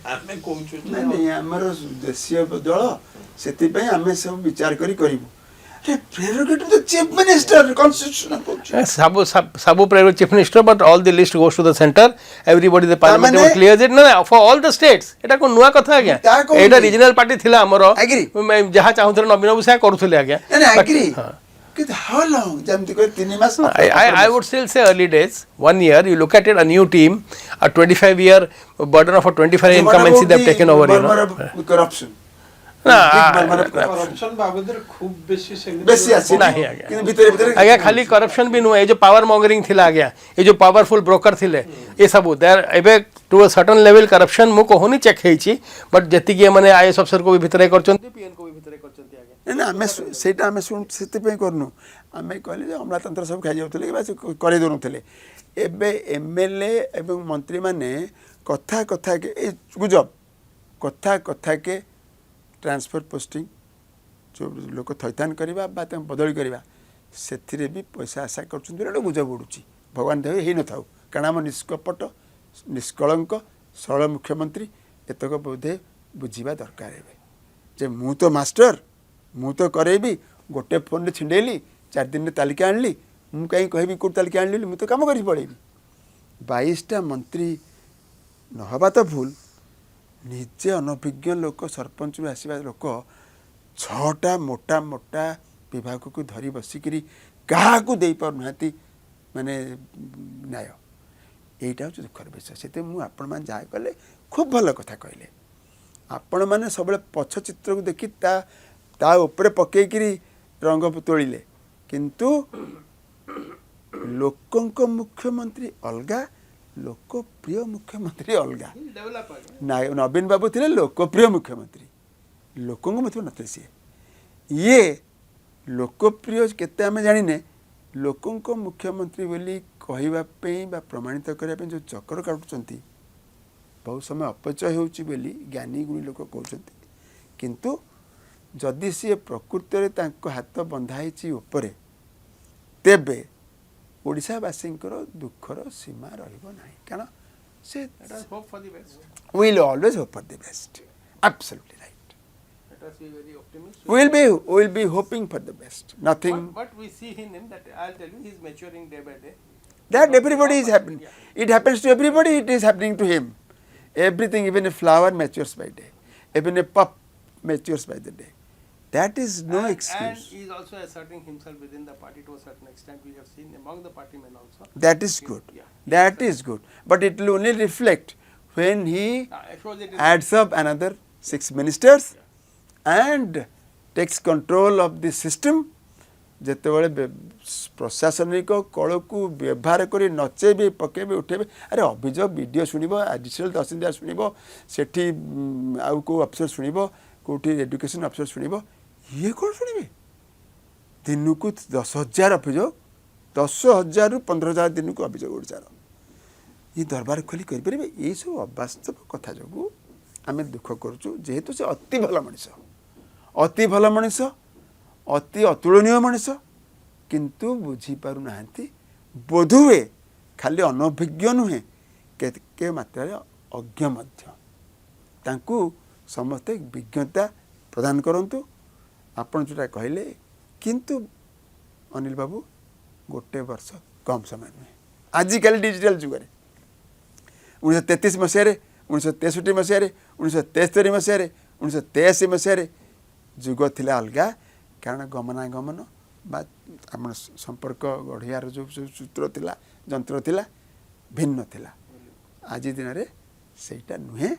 हमें कहूछु नहीं हमर देशीय दल सेति पय हमें सब विचार करी करिवु अरे prerogative the chief minister constitution कहूछु सब prerogative chief minister but all the list goes to the center everybody the parliament clears it no for all the states एटा को नुवा कथा आज्ञा एटा रीजनल पार्टी थिला हमरो जहा चाहुथले नवीन बाबू सा करूथले आज्ञा agree how long jamti ko 3 mas I would still say early days 1 year you look at it a new team a 25 year burden of a 25 year incumbency they have taken over you know corruption corruption बाबदर खूब बेसी आसी नहीं आ गया किंतु भीतर आगे खाली करप्शन भी नुए जो पावर मॉन्गरिंग थिला गया ये जो पावरफुल ब्रोकर थिले ये सब देयर एबे to a certain level corruption मु कोहुनी चेक हेची बट जति के माने आईएएस अफसर को भी भितरे करचंती पीएन को भी भितरे करचंती आगे ना हमें सेटा हमें सुन सेति पे करनु हमें कहले जे अमलातंत्र सब खाइ जाउतले बस करे दोनुतले एबे एमएलए एवं मंत्री माने कथा कथा के गुजब कथा कथा के ट्रांसफर पोस्टिंग जो लोक थैथान करवा बदली करवा से भी पैसा आशा कर गुजब उड़ूँ भगवान देव ही न था कारण आम निष्कपट निष्कलंक सरल मुख्यमंत्री एतक बोधे बुझा दरकार है जे मु तो मास्टर मु तो करेबी गोटे फोन छिंडेली 4 दिन तालिका आनली मु कहीं कहबी कोट तालिका आनली मु तो काम करी पड़ेबी 22टा मंत्री नहबा तो भूल निजे अनभिज्ञ लोक सरपंच भी आसवा लोक 6टा मोटा मोटा विभाग को धरी बसिकी क्या दे पाना माने न्याय यहीटा हूँ दुखर विषय से मुझे जहाँ कले खूब भल कथा कहले आपण मैंने सब पछ चित्र को देखी ता ऊपर पकईकरी रंग तोड़िले किंतु लोकंक मुख्यमंत्री अलगा लोकप्रिय मुख्यमंत्री अलगा नवीन बाबू थे लोकप्रिय मुख्यमंत्री लोक मत न सी ये लोकप्रिय केते आम जाने लोकंक मुख्यमंत्री बोली कहवाई प्रमाणित करने जो चक्कर काटुंट बहुत समय अपचय होची बोली ज्ञानी गुणी लोक कहते किंतु जदि सी प्रकृत में हाथ बंधाई उपरे तेबे ओडिशावासी दुखर सीमा रही कारण से will always hope for the best absolutely right us be very optimistic. We'll be hoping for the best. Nothing. What we see in him, that I'll tell you, he's maturing day by day. That everybody is happening. Yeah. It happens to everybody. It is happening to him. Everything, even a flower matures by day. Even a pup matures by the day. That is no And excuse. he is also asserting himself within the party to a certain extent. We have seen among the party men also. That is good. Yeah. That is good. But it will only reflect when he I suppose it is adds up another 6 ministers and takes control of the system. ଯେତେବେଳେ ପ୍ରଶାସନିକ କଳକୁ ବ୍ୟବହାର କରି ନଚେଇବେ ପକେଇବେ ଉଠେଇବେ ଆରେ ଅଭିଯୋଗ BDO ଶୁଣିବ additional ତହସିଲଦାର ଶୁଣିବ ସେଠି ଆଉ କେଉଁ ଅଫିସର ଶୁଣିବ କେଉଁଠି ଏଡୁକେସନ ଅଫିସର ଶୁଣିବ ଇଏ କ'ଣ ଶୁଣିବେ ଦିନକୁ 10,000 ଅଭିଯୋଗ 10,000ରୁ 15,000 ଦିନକୁ ଅଭିଯୋଗ ଓଡ଼ିଶାର ଇଏ ଦରବାର ଖୋଲି କରିପାରିବେ ଏଇସବୁ ଅବାସ୍ତବ କଥା ଯୋଗୁଁ ଆମେ ଦୁଃଖ କରୁଛୁ ଯେହେତୁ ସେ ଅତି ଭଲ ମଣିଷ ଅତି ଅତୁଳନୀୟ ମଣିଷ କିନ୍ତୁ ବୁଝିପାରୁନାହାନ୍ତି ବୋଧହୁଏ ଖାଲି ଅନଭିଜ୍ଞ ନୁହେଁ କେତେ ମାତ୍ରାରେ ଅଜ୍ଞ ମଧ୍ୟ ତାଙ୍କୁ ସମସ୍ତେ ବିଜ୍ଞତା ପ୍ରଦାନ କରନ୍ତୁ ଆପଣ ଯେଉଁଟା କହିଲେ କିନ୍ତୁ ଅନିଲ ବାବୁ ଗୋଟେ ବର୍ଷ କମ୍ ସମୟ ନୁହେଁ ଆଜିକାଲି ଡିଜିଟାଲ ଯୁଗରେ 1933 ମସିହାରେ 1963 ମସିହାରେ 1973 ମସିହାରେ 1983 ମସିହାରେ ଯୁଗ ଥିଲା ଅଲଗା କାରଣ ଗମନାଗମନ ବା ଆମର ସମ୍ପର୍କ ଗଢ଼ିବାର ଯେଉଁ ସୂତ୍ର ଥିଲା ଯନ୍ତ୍ର ଥିଲା ଭିନ୍ନ ଥିଲା ଆଜି ଦିନରେ ସେଇଟା ନୁହେଁ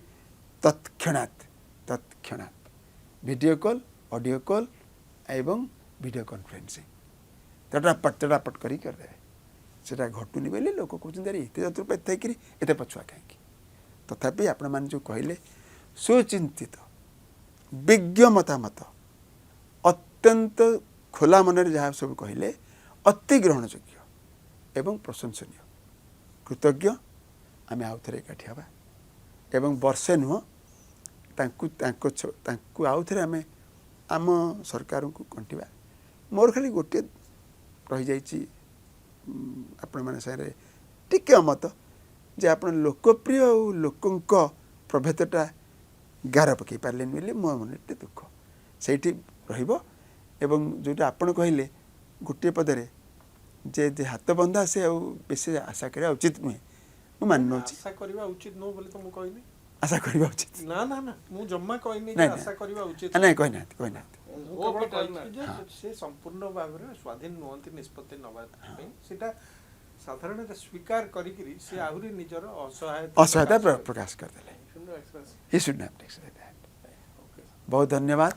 ତତ୍କ୍ଷଣାତ୍ ଭିଡ଼ିଓ କଲ୍ ଅଡ଼ିଓ କଲ୍ ଏବଂ ଭିଡ଼ିଓ କନଫରେନ୍ସିଂ ତଟାପଟ କରିକି କରିଦେବେ ସେଇଟା ଘଟୁନି ବୋଲି ଲୋକ କହୁଛନ୍ତି ଆରେ ଏତେ ଯନ୍ତ୍ରପାତି ଥାଇକିରି ଏତେ ପଛୁଆ କାହିଁକି ତଥାପି ଆପଣମାନେ ଯେଉଁ କହିଲେ ସୁଚିନ୍ତିତ ବିଜ୍ଞ ମତାମତ ଅତ୍ୟନ୍ତ ଖୋଲା ମନରେ ଯାହା ସବୁ କହିଲେ ଅତି ଗ୍ରହଣଯୋଗ୍ୟ ଏବଂ ପ୍ରଶଂସନୀୟ କୃତଜ୍ଞ ଆମେ ଆଉ ଥରେ ଏକାଠି ହେବା ଏବଂ ବର୍ଷେ ନୁହଁ ତାଙ୍କୁ ଆଉ ଥରେ ଆମେ ଆମ ସରକାରଙ୍କୁ କଣ୍ଟିବା ମୋର ଖାଲି ଗୋଟିଏ ରହିଯାଇଛି ଆପଣମାନେ ସାଙ୍ଗରେ ଟିକେ ଅମତ ଯେ ଆପଣ ଲୋକପ୍ରିୟ ଆଉ ଲୋକଙ୍କ ପ୍ରଭେଦଟା ଗାର ପକାଇ ପାରିଲେନି ବୋଲି ମୋ ମନରେ ଟିକେ ଦୁଃଖ ସେଇଠି ରହିବ ଏବଂ ଯେଉଁଟା ଆପଣ କହିଲେ ଗୋଟିଏ ପଦରେ ଯେ ହାତ ବନ୍ଧା ସେ ଆଉ ବେଶୀ ଆଶା କରିବା ଉଚିତ ନୁହେଁ ମୁଁ ମାନି ନେଉଛି ଆଶା କରିବା ଉଚିତ ନୁହଁ ବୋଲି ତ ମୁଁ କହିନି ଆଶା କରିବା ଉଚିତ ନା ମୁଁ ଜମା କହିନି ଯେ ଆଶା କରିବା ଉଚିତ ନାଇଁ କହିନାହାନ୍ତି ମୁଁ କେବଳ କହିଛି ଯେ ସେ ସମ୍ପୂର୍ଣ୍ଣ ଭାବରେ ସ୍ୱାଧୀନ ନୁହନ୍ତି ନିଷ୍ପତ୍ତି ନେବା ପାଇଁ ସେଟା ସାଧାରଣତଃ ସ୍ୱୀକାର କରିକିରି ସେ ଆହୁରି ନିଜର ଅସହାୟତା ପ୍ରକାଶ କରିଦେଲେ ବହୁତ ଧନ୍ୟବାଦ